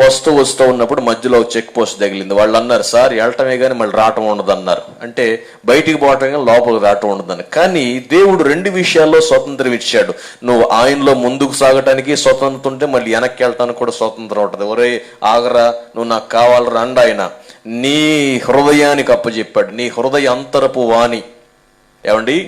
వస్తూ ఉన్నప్పుడు మధ్యలో చెక్ పోస్ట్ తగిలింది. వాళ్ళు అన్నారు, సార్ వెళ్ళటమే కానీ మళ్ళీ రావటం ఉండదు అన్నారు. అంటే బయటికి పోవటమే కానీ లోపలికి రావటం ఉండదని. కానీ దేవుడు 2 విషయాల్లో స్వతంత్రం ఇచ్చాడు. నువ్వు ఆయనలో ముందుకు సాగటానికి స్వతంత్రం ఉంటే మళ్ళీ వెనక్కి వెళ్ళటానికి కూడా స్వతంత్రం ఉంటుంది. ఒరే ఆగరా, నువ్వు నాకు కావాలరా అండి. ఆయన నీ హృదయానికి అప్పచెప్పాడు. నీ హృదయ అంతరపు వాణి ఏమండి,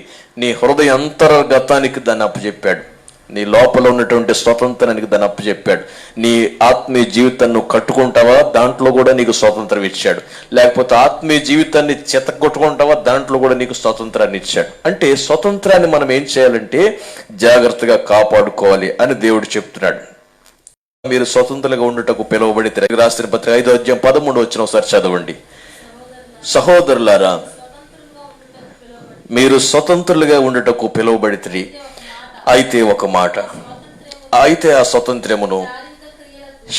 నీ హృదయ అంతర్గతానికి దాన్ని అప్పచెప్పాడు. నీ లోపల ఉన్నటువంటి స్వతంత్రానికి దాన్ని అప్పచెప్పాడు. నీ ఆత్మీయ జీవితాన్ని నువ్వు కట్టుకుంటావా, దాంట్లో కూడా నీకు స్వతంత్రం ఇచ్చాడు. లేకపోతే ఆత్మీయ జీవితాన్ని చెత్తకొట్టుకుంటావా, దాంట్లో కూడా నీకు స్వతంత్రాన్ని ఇచ్చాడు. అంటే స్వతంత్రాన్ని మనం ఏం చేయాలంటే జాగ్రత్తగా కాపాడుకోవాలి అని దేవుడు చెప్తున్నాడు. మీరు స్వతంత్రంగా ఉండుటకు పిలువబడితే రాసిన పత్రిక 5వ అధ్యాయం 13వ వచనం ఒకసారి చదవండి. సహోదరులారా, మీరు స్వతంత్రులుగా ఉండుటకు పిలువబడితే అయితే ఒక మాట, అయితే ఆ స్వతంత్రమును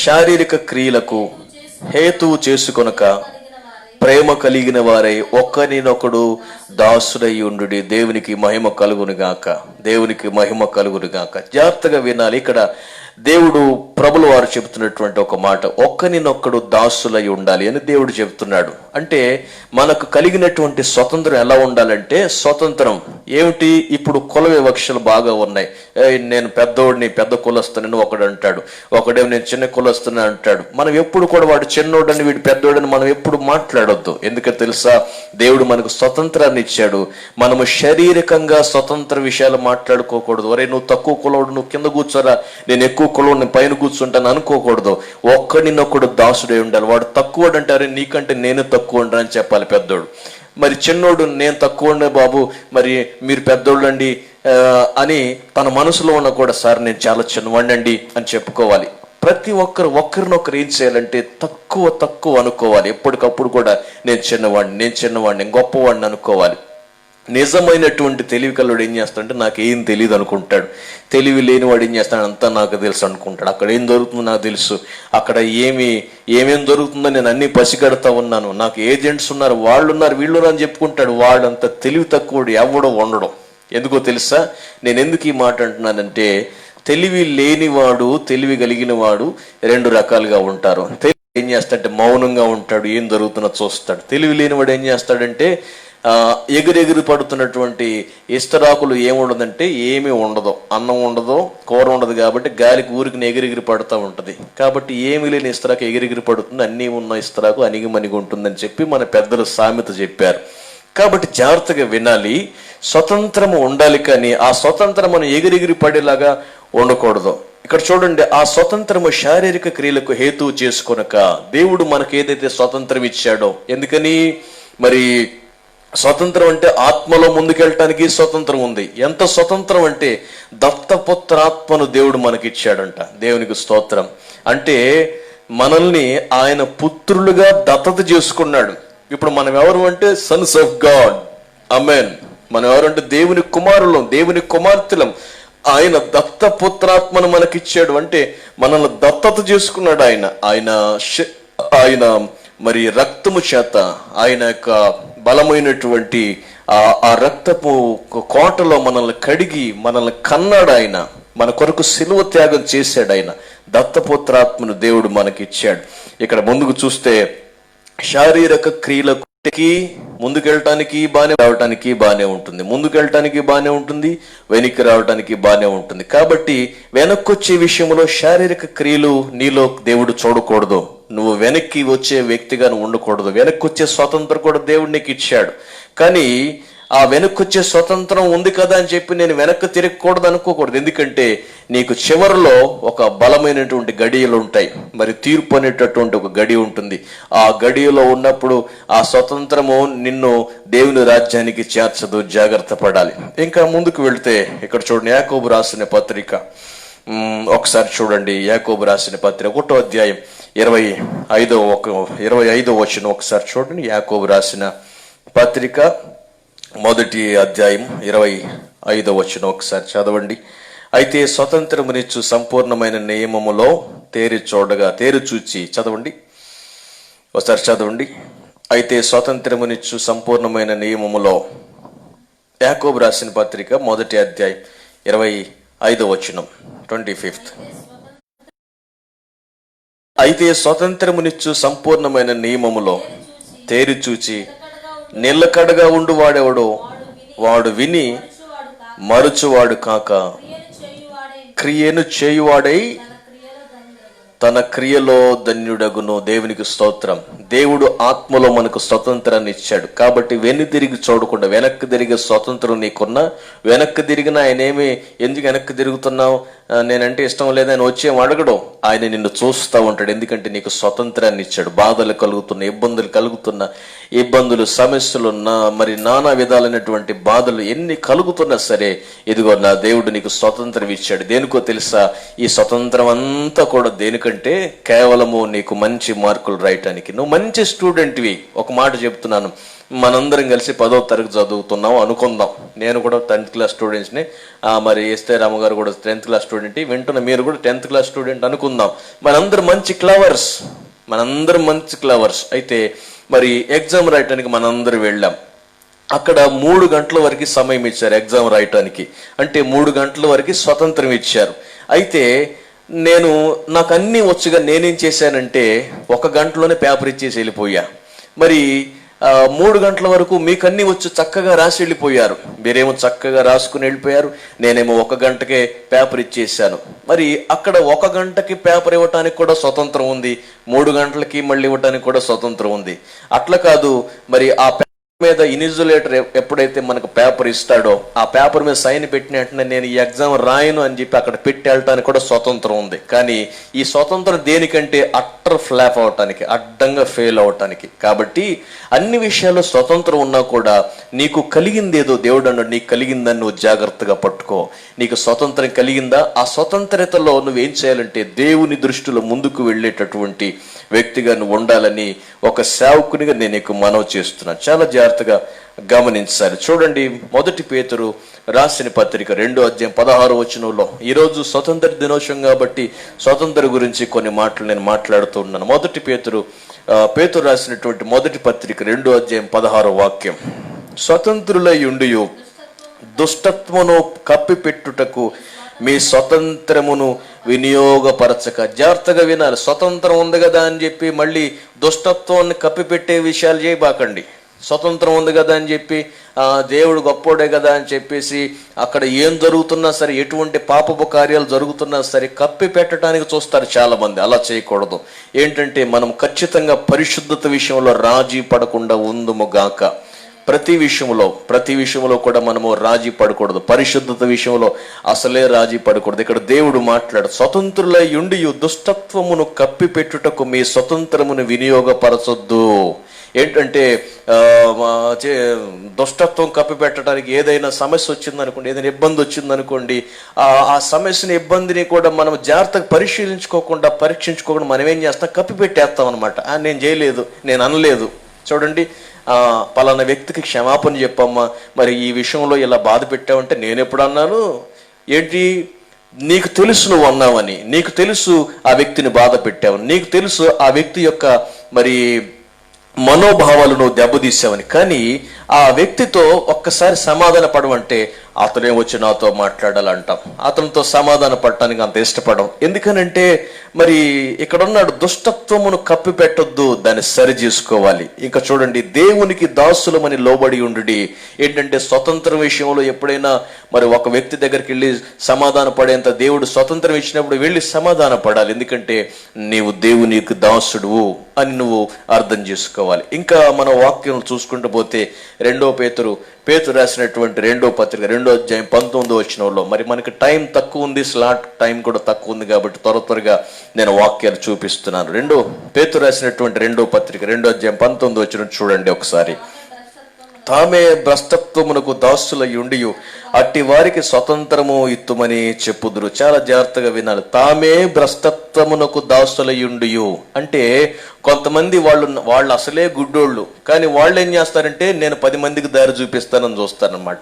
శారీరక క్రియలకు హేతువు చేసుకొనక ప్రేమ కలిగిన వారై ఒక్కరినొకడు దాసుడై ఉండు దేవునికి మహిమ కలుగునుగాక. జాగ్రత్తగా వినాలి. ఇక్కడ దేవుడు ప్రభుల వారు చెబుతున్నటువంటి ఒక మాట, ఒక్కరినొక్కడు దాసులై ఉండాలి అని దేవుడు చెబుతున్నాడు. అంటే మనకు కలిగినటువంటి స్వతంత్రం ఎలా ఉండాలంటే, స్వతంత్రం ఏమిటి? ఇప్పుడు కుల వివక్షలు బాగా ఉన్నాయి. నేను పెద్దోడిని, పెద్ద కులస్తుని ఒకడు అంటాడు, ఒకడేమో నేను చిన్న కులస్తుని అంటాడు. మనం ఎప్పుడు కూడా వాడు చిన్నోడని వీడు పెద్దోడని మనం ఎప్పుడు మాట్లాడొద్దు. ఎందుకంటే తెలుసా, దేవుడు మనకు స్వతంత్రాన్ని ఇచ్చాడు. మనము శారీరకంగా స్వతంత్ర విషయాలు మాట్లాడుకోకూడదు. ఒరే నువ్వు తక్కువ కులవుడు, నువ్వు కింద కూర్చోరా, నేను ఎక్కువ కులం పైన కూర్చుంటాను అనుకోకూడదు. ఒక్కడినొక్కడు దాసుడే ఉండాలి. వాడు తక్కువ అంటారే, నీకంటే నేను తక్కువ అని చెప్పాలి పెద్దోడు. మరి చిన్నోడు నేను తక్కువ ఉండే బాబు, మరి మీరు పెద్దోళ్ళండి అని తన మనసులో ఉన్న కూడా, సార్ నేను చాలా చిన్నవాడినండి అని చెప్పుకోవాలి. ప్రతి ఒకరినొకరు ఏం చేయాలంటే తక్కువ అనుకోవాలి. ఎప్పటికప్పుడు కూడా నేను చిన్నవాడిని గొప్పవాడిని అనుకోవాలి. నిజమైనటువంటి తెలివి కల్లోడు ఏం చేస్తాడంటే నాకు ఏం తెలియదు అనుకుంటాడు. తెలివి లేనివాడు ఏం చేస్తాడు, అంతా నాకు తెలుసు అనుకుంటాడు. అక్కడ ఏం దొరుకుతుందో నాకు తెలుసు, అక్కడ ఏమేం దొరుకుతుందో నేను అన్ని పసిగడతా ఉన్నాను, నాకు ఏజెంట్స్ ఉన్నారు, వాళ్ళు ఉన్నారు, వీళ్ళు అని చెప్పుకుంటాడు. వాడంత తెలివి తక్కువడు ఎవడో ఉండడం. ఎందుకో తెలుసా, నేను ఎందుకు ఈ మాట అంటున్నానంటే, తెలివి లేనివాడు తెలివి కలిగిన వాడు 2 రకాలుగా ఉంటారు. తెలివి ఏం చేస్తాడంటే మౌనంగా ఉంటాడు, ఏం జరుగుతుందో చూస్తాడు. తెలివి లేనివాడు ఏం చేస్తాడంటే ఎగిరెగిరి పడుతున్నటువంటి ఇస్తరాకులు ఏముండదంటే ఏమీ ఉండదు, అన్నం ఉండదు, కూర ఉండదు, కాబట్టి గాలికి ఊరికి ఎగిరెగిరి పడుతూ ఉంటుంది. కాబట్టి ఏమీ లేని ఇస్తరాకు ఎగిరెగిరి పడుతుంది, అన్నీ ఉన్న ఇస్తరాకు అణిగిమణిగి ఉంటుందని చెప్పి మన పెద్దలు సామెత చెప్పారు. కాబట్టి జాగ్రత్తగా వినాలి. స్వతంత్రము ఉండాలి, కానీ ఆ స్వతంత్రమును ఎగిరెగిరి పడేలాగా ఉండకూడదు. ఇక్కడ చూడండి, ఆ స్వతంత్రము శారీరక క్రియలకు హేతువు చేసుకొనక. దేవుడు మనకు ఏదైతే స్వతంత్రం ఇచ్చాడో, ఎందుకని మరి స్వతంత్రం అంటే ఆత్మలో ముందుకెళ్ళటానికి స్వతంత్రం ఉంది. ఎంత స్వతంత్రం అంటే దత్తపుత్రాత్మను దేవుడు మనకిచ్చాడంట. దేవునికి స్తోత్రం. అంటే మనల్ని ఆయన పుత్రులుగా దత్తత చేసుకున్నాడు. ఇప్పుడు మనం ఎవరు అంటే సన్స్ ఆఫ్ గాడ్. ఆమేన్. మనం ఎవరంటే దేవుని కుమారులం, దేవుని కుమార్తెలం. ఆయన దత్తపుత్రాత్మను మనకిచ్చాడు. అంటే మనల్ని దత్తత చేసుకున్నాడు ఆయన మరి రక్తము చేత, ఆయన యొక్క బలమైనటువంటి ఆ రక్తపు కోటలో మనల్ని కడిగి మనల్ని కన్నాడు. ఆయన మన కొరకు శిలువ త్యాగం చేశాడు. ఆయన దత్తపుత్రాత్మను దేవుడు మనకిచ్చాడు. ఇక్కడ ముందుకు చూస్తే శారీరక క్రియలకు ముందుకెళ్ళటానికి రావటానికి బానే ఉంటుంది, ముందుకెళ్ళటానికి బానే ఉంటుంది, వెనక్కి రావటానికి బానే ఉంటుంది. కాబట్టి వెనక్కొచ్చే విషయంలో శారీరక క్రియలు నీలో దేవుడు చూడకూడదు. నువ్వు వెనక్కి వచ్చే వ్యక్తిగా నువ్వు ఉండకూడదు. వెనక్కి వచ్చే స్వాతంత్రం కూడా దేవుడు నీకు ఇచ్చాడు. కానీ ఆ వెనక్కొచ్చే స్వతంత్రం ఉంది కదా అని చెప్పి నేను వెనక్కి తిరగకూడదు అనుకోకూడదు. ఎందుకంటే నీకు చివరిలో ఒక బలమైనటువంటి గడియలు ఉంటాయి. మరి తీర్పు అనేటటువంటి ఒక గడి ఉంటుంది. ఆ గడియలో ఉన్నప్పుడు ఆ స్వతంత్రము నిన్ను దేవుని రాజ్యానికి చేర్చదు. జాగ్రత్త పడాలి. ఇంకా ముందుకు వెళ్తే ఇక్కడ చూడండి, యాకోబు రాసిన పత్రిక ఒకసారి చూడండి. యాకోబు రాసిన పత్రిక 1వ అధ్యాయం 25వ వచనం ఒకసారి చూడండి. యాకోబు రాసిన పత్రిక 1వ అధ్యాయం 25వ వచనం ఒకసారి చదవండి. అయితే స్వతంత్రమునిచ్చు సంపూర్ణమైన నియమములో తేరుచూచి చదవండి. ఒకసారి చదవండి. అయితే స్వతంత్రమునిచ్చు సంపూర్ణమైన నియమములో, యాకోబు రాసిన పత్రిక 1వ అధ్యాయం 25వ వచనం 25th. అయితే స్వతంత్రమునిచ్చు సంపూర్ణమైన నియమములో తేరుచూచి నిలకడగా ఉండు వాడెవడో వాడు విని మరుచువాడు కాక క్రియను చేయువాడై తన క్రియలో ధన్యుడగును. దేవునికి స్తోత్రం. దేవుడు ఆత్మలో మనకు స్వతంత్రాన్ని ఇచ్చాడు. కాబట్టి వెనుతిరిగి చూడకుండా వెనక్కి తిరిగే స్వతంత్రం నీకున్నా, వెనక్కి తిరిగినా ఆయన ఎందుకు వెనక్కి తిరుగుతున్నావు, నేనంటే ఇష్టం లేదని వచ్చేం అడగడం. ఆయన నిన్ను చూస్తూ ఉంటాడు. ఎందుకంటే నీకు స్వతంత్రాన్ని ఇచ్చాడు. బాధలు కలుగుతున్న ఇబ్బందులు సమస్యలు మరి నానా విధాలైనటువంటి బాధలు ఎన్ని కలుగుతున్నా సరే, ఇదిగో నా దేవుడు నీకు స్వతంత్రం ఇచ్చాడు. దేనికో తెలుసా? ఈ స్వతంత్రం అంతా కూడా దేనికంటే కేవలము నీకు మంచి మార్కులు రాయటానికి. నువ్వు మంచి స్టూడెంట్వి. ఒక మాట చెప్తున్నాను, మనందరం కలిసి 10వ తరగతి చదువుతున్నాం అనుకుందాం. నేను కూడా 10th క్లాస్ స్టూడెంట్స్ని, మరి ఎస్తే రామగారు కూడా 10th క్లాస్ స్టూడెంట్, వింటున్న మీరు కూడా 10th క్లాస్ స్టూడెంట్ అనుకుందాం. మనందరం మంచి క్లవర్స్. అయితే మరి ఎగ్జామ్ రాయటానికి మనందరం వెళ్ళాం. అక్కడ 3 గంటల వరకు సమయం ఇచ్చారు ఎగ్జామ్ రాయటానికి. అంటే 3 గంటల వరకు స్వతంత్రం ఇచ్చారు. అయితే నాకు అన్నీ వచ్చుగా నేనేం చేశానంటే 1 గంటలోనే పేపర్ ఇచ్చేసి వెళ్ళిపోయా. మరి 3 గంటల వరకు మీకు అన్ని వచ్చి చక్కగా రాసి వెళ్ళిపోయారు. మీరేమో చక్కగా రాసుకుని వెళ్ళిపోయారు. నేనేమో 1 గంటకే పేపర్ ఇచ్చేసాను. మరి అక్కడ 1 గంటకి పేపర్ ఇవ్వటానికి కూడా స్వతంత్రం ఉంది, 3 గంటలకి మళ్ళీ ఇవ్వటానికి కూడా స్వతంత్రం ఉంది. అట్లా కాదు, మరి ఆ మీద ఇన్విజిలేటర్ ఎప్పుడైతే మనకు పేపర్ ఇస్తాడో ఆ పేపర్ మీద సైన్ పెట్టిన వెంటనే నేను ఈ ఎగ్జామ్ రాయను అని చెప్పి అక్కడ పెట్టి వెళ్ళటానికి కూడా స్వతంత్రం ఉంది. కానీ ఈ స్వతంత్రం దేనికంటే అట్టర్ ఫ్లాప్ అవటానికి, అడ్డంగా ఫెయిల్ అవటానికి. కాబట్టి అన్ని విషయాల్లో స్వతంత్రం ఉన్నా కూడా నీకు కలిగిందేదో దేవుడు అన్నాడు, నీకు కలిగిందని నువ్వు జాగ్రత్తగా పట్టుకో. నీకు స్వతంత్రం కలిగిందా? ఆ స్వతంత్రతలో నువ్వేం చేయాలంటే దేవుని దృష్టిలో ముందుకు వెళ్ళేటటువంటి వ్యక్తిగా నువ్వు ఉండాలని ఒక సేవకునిగా నేను నీకు మనవి చేస్తున్నాను. చాలా జాగ్రత్తగా గమనించాలి. చూడండి, 1 పేతురు రాసిన పత్రిక 2వ అధ్యాయం 16వ వచనంలో, ఈరోజు స్వతంత్ర దినోత్సవం కాబట్టి స్వతంత్ర గురించి కొన్ని మాటలు నేను మాట్లాడుతూ ఉన్నాను. 1 పేతురు రాసినటువంటి 1 పత్రిక 2వ అధ్యాయం 16వ వాక్యం, స్వతంత్రులై ఉండియు దుష్టత్వమును కప్పిపెట్టుటకు మీ స్వతంత్రమును వినియోగపరచక. జాగ్రత్తగా వినాలి. స్వతంత్రం ఉంది కదా అని చెప్పి మళ్ళీ దుష్టత్వాన్ని కప్పిపెట్టే విషయాలు చేయబాకండి. స్వతంత్రం ఉంది కదా అని చెప్పి దేవుడు గొప్పోడే కదా అని చెప్పేసి అక్కడ ఏం జరుగుతున్నా సరే, ఎటువంటి పాపపు కార్యాలు జరుగుతున్నా సరే కప్పి పెట్టడానికి చూస్తారు చాలా మంది. అలా చేయకూడదు. ఏంటంటే మనం ఖచ్చితంగా పరిశుద్ధత విషయంలో రాజీ పడకుండా ఉందుము గాక. ప్రతి విషయంలో కూడా మనము రాజీ పడకూడదు. పరిశుద్ధత విషయంలో అసలే రాజీ పడకూడదు. ఇక్కడ దేవుడు మాట్లాడు, స్వతంత్రులై ఉండి దుష్టత్వమును కప్పి పెట్టుటకు మీ స్వతంత్రమును వినియోగపరచొద్దు. ఏంటంటే దుష్టత్వం కప్పి పెట్టడానికి ఏదైనా సమస్య వచ్చిందనుకోండి, ఏదైనా ఇబ్బంది వచ్చిందనుకోండి, ఆ సమస్యని ఇబ్బందిని కూడా మనం జాగ్రత్తగా పరీక్షించుకోకుండా మనం ఏం చేస్తాం, కప్పి పెట్టేస్తాం అనమాట. నేను చేయలేదు, నేను అనలేదు. చూడండి, పలానా వ్యక్తికి క్షమాపణ చెప్పమ్మా, మరి ఈ విషయంలో ఇలా బాధ పెట్టావంటే నేను ఎప్పుడు అన్నాను? ఏంటి, నీకు తెలుసు నువ్వు అన్నావని, నీకు తెలుసు ఆ వ్యక్తిని బాధ పెట్టావని, నీకు తెలుసు ఆ వ్యక్తి యొక్క మరి మనోభావాలు నువ్వు దెబ్బతీసావని. కానీ ఆ వ్యక్తితో ఒక్కసారి సమాధాన పడవంటే అతనే వచ్చి నాతో మాట్లాడాలంటాం. అతనితో సమాధాన పడటానికి అంత ఇష్టపడం. ఎందుకనంటే మరి ఇక్కడ ఉన్నాడు, దుష్టత్వమును కప్పి పెట్టొద్దు, దాన్ని సరి చేసుకోవాలి. ఇంకా చూడండి, దేవునికి దాసులమని లోబడి ఉండుడి. ఏంటంటే స్వతంత్రం విషయంలో ఎప్పుడైనా మరి ఒక వ్యక్తి దగ్గరికి వెళ్ళి సమాధాన పడేంత దేవుడు స్వతంత్రం ఇచ్చినప్పుడు వెళ్ళి సమాధాన పడాలి. ఎందుకంటే నీవు దేవునికి దాసుడు అని నువ్వు అర్థం చేసుకోవాలి. ఇంకా మన వాక్యం చూసుకుంటూ పోతే పేతురు రాసినటువంటి 2వ పత్రిక 2వ అధ్యాయం 19వ వచనంలో, మరి మనకి టైం తక్కువ ఉంది, స్లాట్ టైం కూడా తక్కువ ఉంది కాబట్టి త్వరగా నేను వాక్యాలు చూపిస్తున్నాను. పేతురు రాసినటువంటి 2వ పత్రిక 2వ అధ్యాయం 19వ వచనం చూడండి ఒకసారి. తామే భ్రష్టత్వమునకు దాసులయ్యుండి అట్టి వారికి స్వతంత్రము ఇత్తుమని చెప్పుదురు. చాలా జాగ్రత్తగా వినాలి. తామే భ్రష్టత్వమునకు దాసులయ్యుండి అంటే కొంతమంది వాళ్ళు అసలే గుడ్డోళ్ళు, కానీ వాళ్ళు ఏం చేస్తారంటే నేను 10 మందికి దారి చూపిస్తానని చూస్తానమాట.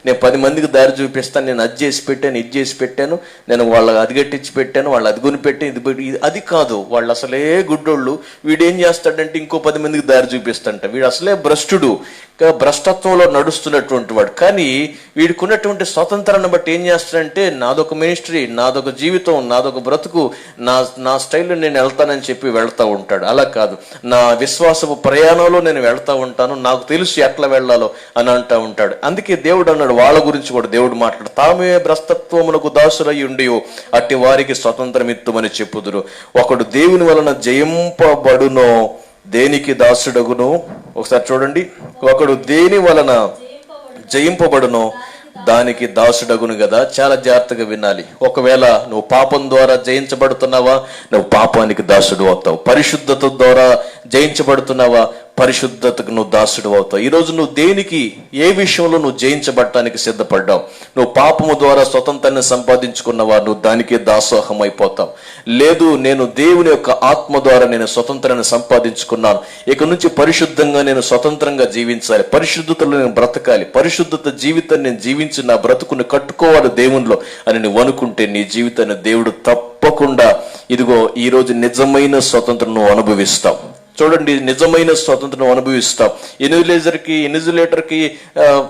నేను 10 మందికి దారి చూపిస్తాను, నేను అది చేసి పెట్టాను, ఇది చేసి పెట్టాను, నేను వాళ్ళకి అది కట్టించి పెట్టాను, వాళ్ళు అది కొని పెట్టాను, ఇది పెట్టి, అది కాదు. వాళ్ళు అసలే గుడ్డోళ్ళు. వీడేం చేస్తాడంటే ఇంకో 10 మందికి దారి చూపిస్తాడంట. వీడు అసలే భ్రష్టుడు, భ్రష్టత్వంలో నడుస్తున్నటువంటి వాడు. కానీ వీడికి ఉన్నటువంటి స్వతంత్రాన్ని బట్టి ఏం చేస్తాడంటే నాదొక మినిస్ట్రీ, నాదొక జీవితం, నాదొక బ్రతుకు, నా స్టైల్లో నేను వెళ్తానని చెప్పి వెళ్తా ఉంటాడు. అలా కాదు, నా విశ్వాసపు ప్రయాణంలో నేను వెళ్తా ఉంటాను, నాకు తెలుసు ఎట్లా వెళ్ళాలో అని అంటా ఉంటాడు. అందుకే దేవుడు అన్నాడు, వాళ్ళ గురించి కూడా దేవుడు మాట్లాడు, తామే భ్రష్టత్వమునకు దాసులై ఉండి అట్టి వారికి స్వతంత్రం ఇత్తుమని చెప్పుదురు. ఒకడు దేవుని వలన జయింపబడునో దేనికి దాసుడగును. ఒకసారి చూడండి, ఒకడు దేని వలన జయింపబడునో దానికి దాసుడగును కదా. చాలా జాగ్రత్తగా వినాలి. ఒకవేళ నువ్వు పాపం ద్వారా జయించబడుతున్నావా, నువ్వు పాపానికి దాసుడు అవుతావు. పరిశుద్ధత ద్వారా జయించబడుతున్నావా, పరిశుద్ధతకు నువ్వు దాసుడు అవుతావు. ఈరోజు నువ్వు దేనికి, ఏ విషయంలో నువ్వు జయించబడటానికి సిద్ధపడ్డావు? నువ్వు పాపము ద్వారా స్వతంత్రాన్ని సంపాదించుకున్నవా, నువ్వు దానికే దాసోహం అయిపోతావు. లేదు, నేను దేవుని యొక్క ఆత్మ ద్వారా నేను స్వతంత్రాన్ని సంపాదించుకున్నాను, ఇక నుంచి పరిశుద్ధంగా నేను స్వతంత్రంగా జీవించాలి, పరిశుద్ధతలో నేను బ్రతకాలి, పరిశుద్ధత జీవితాన్ని నేను జీవించి నా బ్రతుకుని కట్టుకోవాలి దేవునిలో అని నువ్వు అనుకుంటే నీ జీవితాన్ని దేవుడు తప్పకుండా ఇదిగో ఈరోజు నిజమైన స్వతంత్రం నువ్వు అనుభవిస్తావు. చూడండి, నిజమైన స్వతంత్రం అనుభవిస్తాం. ఇన్విజిలేటర్కి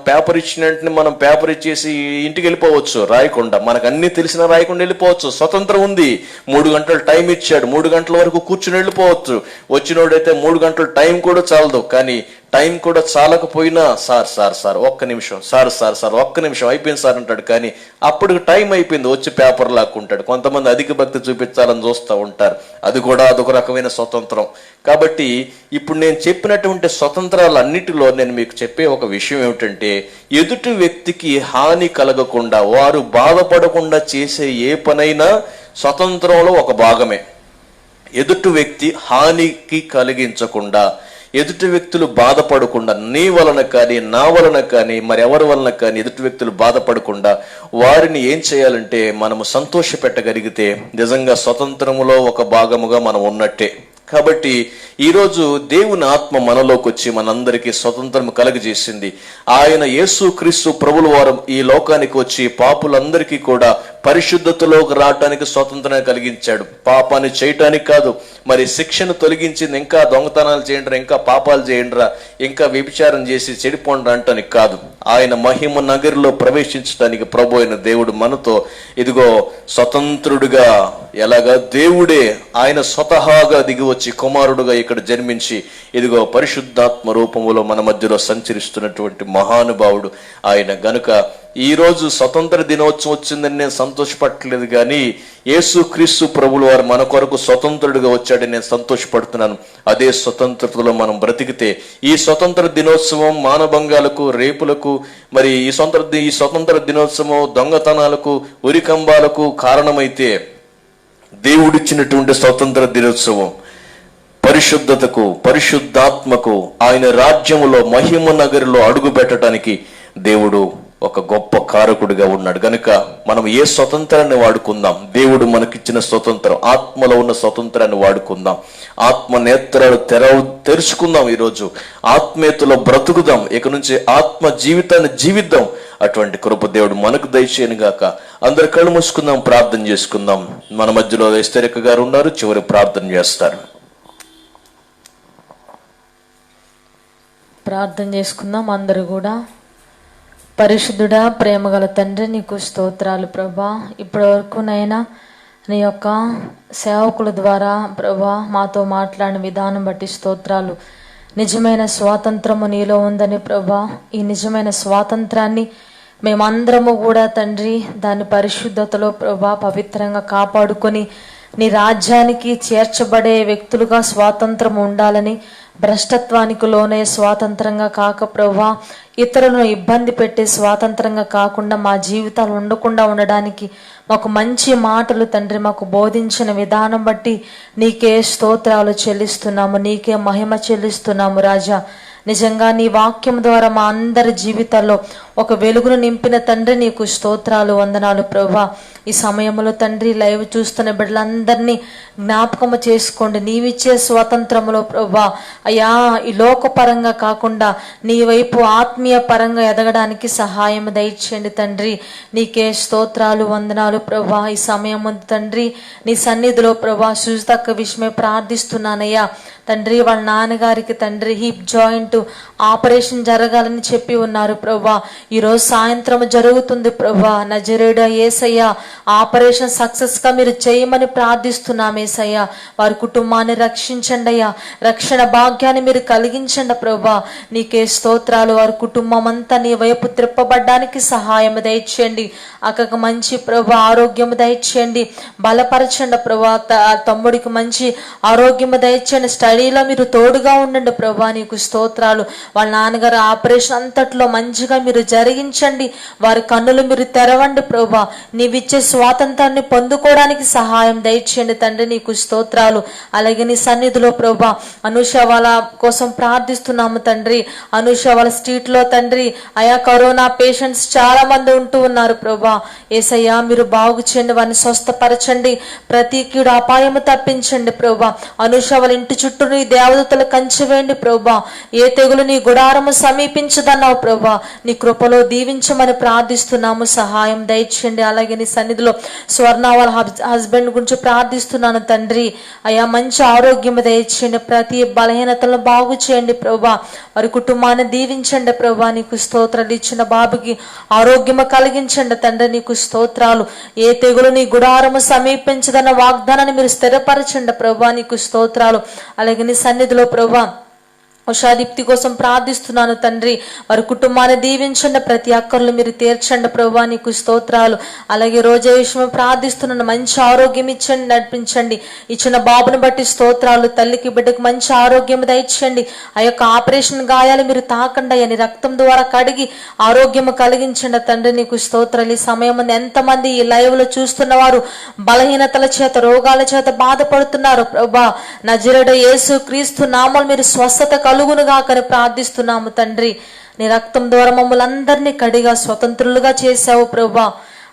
పేపర్ ఇచ్చిన వెంటనే మనం పేపర్ ఇచ్చేసి ఇంటికి వెళ్ళిపోవచ్చు రాయకుండా, మనకు అన్ని తెలిసినా రాయకుండా వెళ్ళిపోవచ్చు. స్వతంత్రం ఉంది. 3 గంటలు టైం ఇచ్చాడు, 3 గంటల వరకు కూర్చుని వెళ్ళిపోవచ్చు. వచ్చినోడైతే 3 గంటల టైం కూడా చాలదు. కానీ టైం కూడా చాలకపోయినా సార్ ఒక్క నిమిషం, సార్ ఒక్క నిమిషం అయిపోయింది సార్ అంటాడు. కానీ అప్పుడు టైం అయిపోయింది, వచ్చి పేపర్ లాక్కుంటాడు. కొంతమంది అధిక భక్తి చూపించాలని చూస్తూ ఉంటారు. అది కూడా అదొక రకమైన స్వతంత్రం. కాబట్టి ఇప్పుడు నేను చెప్పినటువంటి స్వతంత్రాలన్నిటిలో నేను మీకు చెప్పే ఒక విషయం ఏమిటంటే, ఎదుటి వ్యక్తికి హాని కలగకుండా, వారు బాధపడకుండా చేసే ఏ పనైనా స్వతంత్రంలో ఒక భాగమే. ఎదుటి వ్యక్తి హానికి కలిగించకుండా, ఎదుటి వ్యక్తులు బాధపడకుండా, నీ వలన కానీ నా వలన కానీ మరెవరి వలన కానీ ఎదుటి వ్యక్తులు బాధపడకుండా వారిని ఏం చేయాలంటే మనము సంతోష పెట్టగలిగితే నిజంగా స్వతంత్రములో ఒక భాగముగా మనం ఉన్నట్టే. కాబట్టి ఈరోజు దేవుని ఆత్మ మనలోకి వచ్చి మనందరికీ స్వతంత్రం కలుగజేసింది. ఆయన యేసుక్రీస్తు ప్రభుల వారు ఈ లోకానికి వచ్చి పాపులందరికీ కూడా పరిశుద్ధతలోకి రావటానికి స్వతంత్రం కలిగించాడు. పాపాన్ని చేయటానికి కాదు, మరి శిక్షను తొలగించింది ఇంకా దొంగతనాలు చేయండిరా, ఇంకా పాపాలు చేయండిరా, ఇంకా వ్యభిచారం చేసి చెడిపోండి అంటానికి కాదు. ఆయన మహిమ నగరిలో ప్రవేశించడానికి ప్రభు అయిన దేవుడు మనతో ఇదిగో స్వతంత్రుడుగా, ఎలాగా దేవుడే ఆయన స్వతహాగా దిగి వచ్చి కుమారుడుగా ఇక్కడ జన్మించి ఇదిగో పరిశుద్ధాత్మ రూపములో మన మధ్యలో సంచరిస్తున్నటువంటి మహానుభావుడు ఆయన. గనుక ఈ రోజు స్వతంత్ర దినోత్సవం వచ్చిందని నేను సంతోషపడలేదు, కానీ యేసుక్రీస్తు ప్రభులు వారు మన కొరకు స్వతంత్రుడిగా వచ్చాడని నేను సంతోషపడుతున్నాను. అదే స్వతంత్రతలో మనం బ్రతికితే ఈ స్వతంత్ర దినోత్సవం మానభంగాలకు, రేపులకు, మరి ఈ స్వతంత్ర దినోత్సవం దొంగతనాలకు, ఉరికంబాలకు కారణమైతే, దేవుడిచ్చినటువంటి స్వతంత్ర దినోత్సవం పరిశుద్ధతకు, పరిశుద్ధాత్మకు, ఆయన రాజ్యములో మహిమ నగరిలో అడుగు పెట్టడానికి దేవుడు ఒక గొప్ప కారకుడిగా ఉన్నాడు. గనుక మనం ఏ స్వతంత్రాన్ని వాడుకుందాం, దేవుడు మనకిచ్చిన స్వతంత్రం, ఆత్మలో ఉన్న స్వతంత్రాన్ని వాడుకుందాం. ఆత్మ నేత్రాలు తెరుచుకుందాం. ఈరోజు ఆత్మీయతలో బ్రతుకుదాం. ఇక నుంచి ఆత్మ జీవితాన్ని జీవిద్దాం. అటువంటి కృప దేవుడు మనకు దయచేయను గాక. అందరు కళ్ళు మూసుకుందాం, ప్రార్థన చేసుకుందాం. మన మధ్యలో ఎస్తరిక గారు ఉన్నారు, చివరి ప్రార్థన చేస్తారు. ప్రార్థన చేసుకుందాం అందరూ కూడా. పరిశుద్ధుడా, ప్రేమగల తండ్రి, నీకు స్తోత్రాలు ప్రభా. ఇప్పటి వరకు నైనా నీ యొక్క సేవకుల ద్వారా ప్రభా మాతో మాట్లాడిన విధానం బట్టి స్తోత్రాలు. నిజమైన స్వాతంత్రము నీలో ఉందని ప్రభా, ఈ నిజమైన స్వాతంత్రాన్ని మేమందరము కూడా తండ్రి దాని పరిశుద్ధతలో ప్రభా పవిత్రంగా కాపాడుకొని నీ రాజ్యానికి చేర్చబడే వ్యక్తులుగా స్వాతంత్రం ఉండాలని, భ్రష్టత్వానికి లోనే స్వాతంత్రంగా కాక ప్రభా ఇతరులను ఇబ్బంది పెట్టే స్వాతంత్రంగా కాకుండా మా జీవితాలు ఉండకుండా ఉండడానికి మాకు మంచి మాటలు తండ్రి మాకు బోధించిన విధానం బట్టి నీకే స్తోత్రాలు చెల్లిస్తున్నాము, నీకే మహిమ చెల్లిస్తున్నాము రాజా. నిజంగా నీ వాక్యం ద్వారా మా అందరి జీవితాల్లో ఒక వెలుగును నింపిన తండ్రి నీకు స్తోత్రాలు, వందనాలు ప్రభా. ఈ సమయంలో తండ్రి లైవ్ చూస్తున్న బిడ్డలందరినీ జ్ఞాపకము చేసుకోండి. నీవిచ్చే స్వాతంత్రములో ప్రభా అయ్యా ఈ లోకపరంగా కాకుండా నీ వైపు ఆత్మీయ పరంగా ఎదగడానికి సహాయం దయచేయండి తండ్రి. నీకే స్తోత్రాలు, వందనాలు ప్రభా. ఈ సమయం తండ్రి నీ సన్నిధిలో ప్రభా సుజితక్క విషయమే ప్రార్థిస్తున్నానయ్యా తండ్రి. వాళ్ళ నాన్నగారికి తండ్రి హిప్ జాయింట్ ఆపరేషన్ జరగాలని చెప్పి ఉన్నారు ప్రభా. ఈరోజు సాయంత్రం జరుగుతుంది ప్రభా. నజరేయుడా యేసయ్య ఆపరేషన్ సక్సెస్ గా మీరు చేయమని ప్రార్థిస్తున్నాం యేసయ్య. వారి కుటుంబాన్ని రక్షించండి అయ్యా, రక్షణ భాగ్యాన్ని మీరు కలిగించండి ప్రభా. నీకే స్తోత్రాలు. వారి కుటుంబం అంతా నీ వైపు త్రిప్పబడ్డానికి సహాయం దయచేయండి. అక్కకు మంచి ప్రభా ఆరోగ్యం దయచేయండి, బలపరచండి ప్రభా. తమ్ముడికి మంచి ఆరోగ్యం దయచేయండి, స్టడీలో మీరు తోడుగా ఉండండి ప్రభా. నీకు స్తోత్రాలు. వాళ్ళ నాన్నగారు ఆపరేషన్ అంతట్లో మంచిగా మీరు జరిగించండి, వారి కన్నులు మీరు తెరవండి ప్రభా. నీవిచ్చే స్వాతంత్రాన్ని పొందుకోవడానికి సహాయం దయచేయండి తండ్రి. నీకు స్తోత్రాలు. అలాగే నీ సన్నిధిలో ప్రభా అనూష వాళ్ళ కోసం ప్రార్థిస్తున్నాము తండ్రి. అనూష వాళ్ళ స్ట్రీట్ లో తండ్రి అయా కరోనా పేషెంట్స్ చాలా మంది ఉంటూ ఉన్నారు ప్రభా. యేసయ్యా మీరు బాగు చేయండి, వారిని స్వస్థపరచండి, ప్రతి కీడు అపాయము తప్పించండి ప్రభా. అనూష వాళ్ళ ఇంటి చుట్టూ నీ దేవదూతలు కంచె వేయండి ప్రభా. ఏ తెగులు నీ గుడారము సమీపించదన్నావు ప్రభా. నీ కృపలో దీవించమని ప్రార్థిస్తున్నాము, సహాయం దయచేయండి. అలాగే నీ సన్నిధిలో స్వర్ణ వాళ్ళ హస్బెండ్ గురించి ప్రార్థిస్తున్నాను తండ్రి. అయ్యా మంచి ఆరోగ్యం దయచేయండి, ప్రతి బలహీనతలను బాగు చేయండి ప్రభా. వారి కుటుంబాన్ని దీవించండి ప్రభా. నీకు స్తోత్రాలు. ఇచ్చిన బాబుకి ఆరోగ్యము కలిగించండి తండ్రి. నీకు స్తోత్రాలు. ఏ తెగులు నీ గుడారము సమీపించదన్న వాగ్దానాన్ని మీరు స్థిరపరచండి ప్రభా. నీకు స్తోత్రాలు. అలాగే నీ సన్నిధిలో ప్రభా ఉషాదీప్తి కోసం ప్రార్థిస్తున్నాను తండ్రి. వారి కుటుంబాన్ని దీవించండి, ప్రతి అక్కర్లు మీరు తీర్చండి ప్రభా. నీకు స్తోత్రాలు. అలాగే రోజా విషయం ప్రార్థిస్తున్నాను, మంచి ఆరోగ్యం ఇచ్చండి, నడిపించండి. ఇచ్చిన బాబుని బట్టి స్తోత్రాలు. తల్లికి బిడ్డకు మంచి ఆరోగ్యం దయచండి. ఆ యొక్క ఆపరేషన్ గాయాలు మీరు తాకండి అని రక్తం ద్వారా కడిగి ఆరోగ్యము కలిగించండి తండ్రి. నీకు స్తోత్రాలు. ఈ సమయం ఎంతమంది ఈ లైవ్ లో చూస్తున్న వారు బలహీనతల చేత రోగాల చేత బాధపడుతున్నారు ప్రభా. నజరేయుడైన యేసు క్రీస్తు నామములో మీరు స్వస్థత కలుగునుగాకని ప్రార్థిస్తున్నాము తండ్రి. నీ రక్తం ద్వారా మమ్మల్ని అందరినీ కడిగా స్వతంత్రులుగా చేశావు ప్రభా.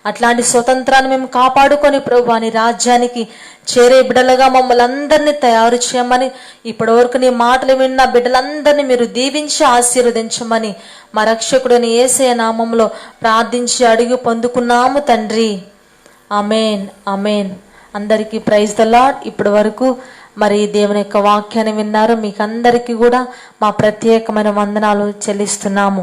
అట్లాంటి స్వతంత్రాన్ని మేము కాపాడుకొని ప్రభా నీ రాజ్యానికి చేరే బిడ్డలుగా మమ్మల్ని అందరినీ తయారు చేయమని, ఇప్పటి వరకు నీ మాటలు విన్న బిడ్డలందరినీ మీరు దీవించి ఆశీర్వదించమని మా రక్షకుడైన యేసయ్య నామములో ప్రార్థించి అడిగి పొందుకున్నాము తండ్రి. ఆమేన్, ఆమేన్. అందరికీ ప్రైజ్ ద లార్డ్. ఇప్పటి వరకు మరి దేవుని యొక్క వాక్యాన్ని విన్నారు. మీకు అందరికీ కూడా మా ప్రత్యేకమైన వందనాలు చెల్లిస్తున్నాము.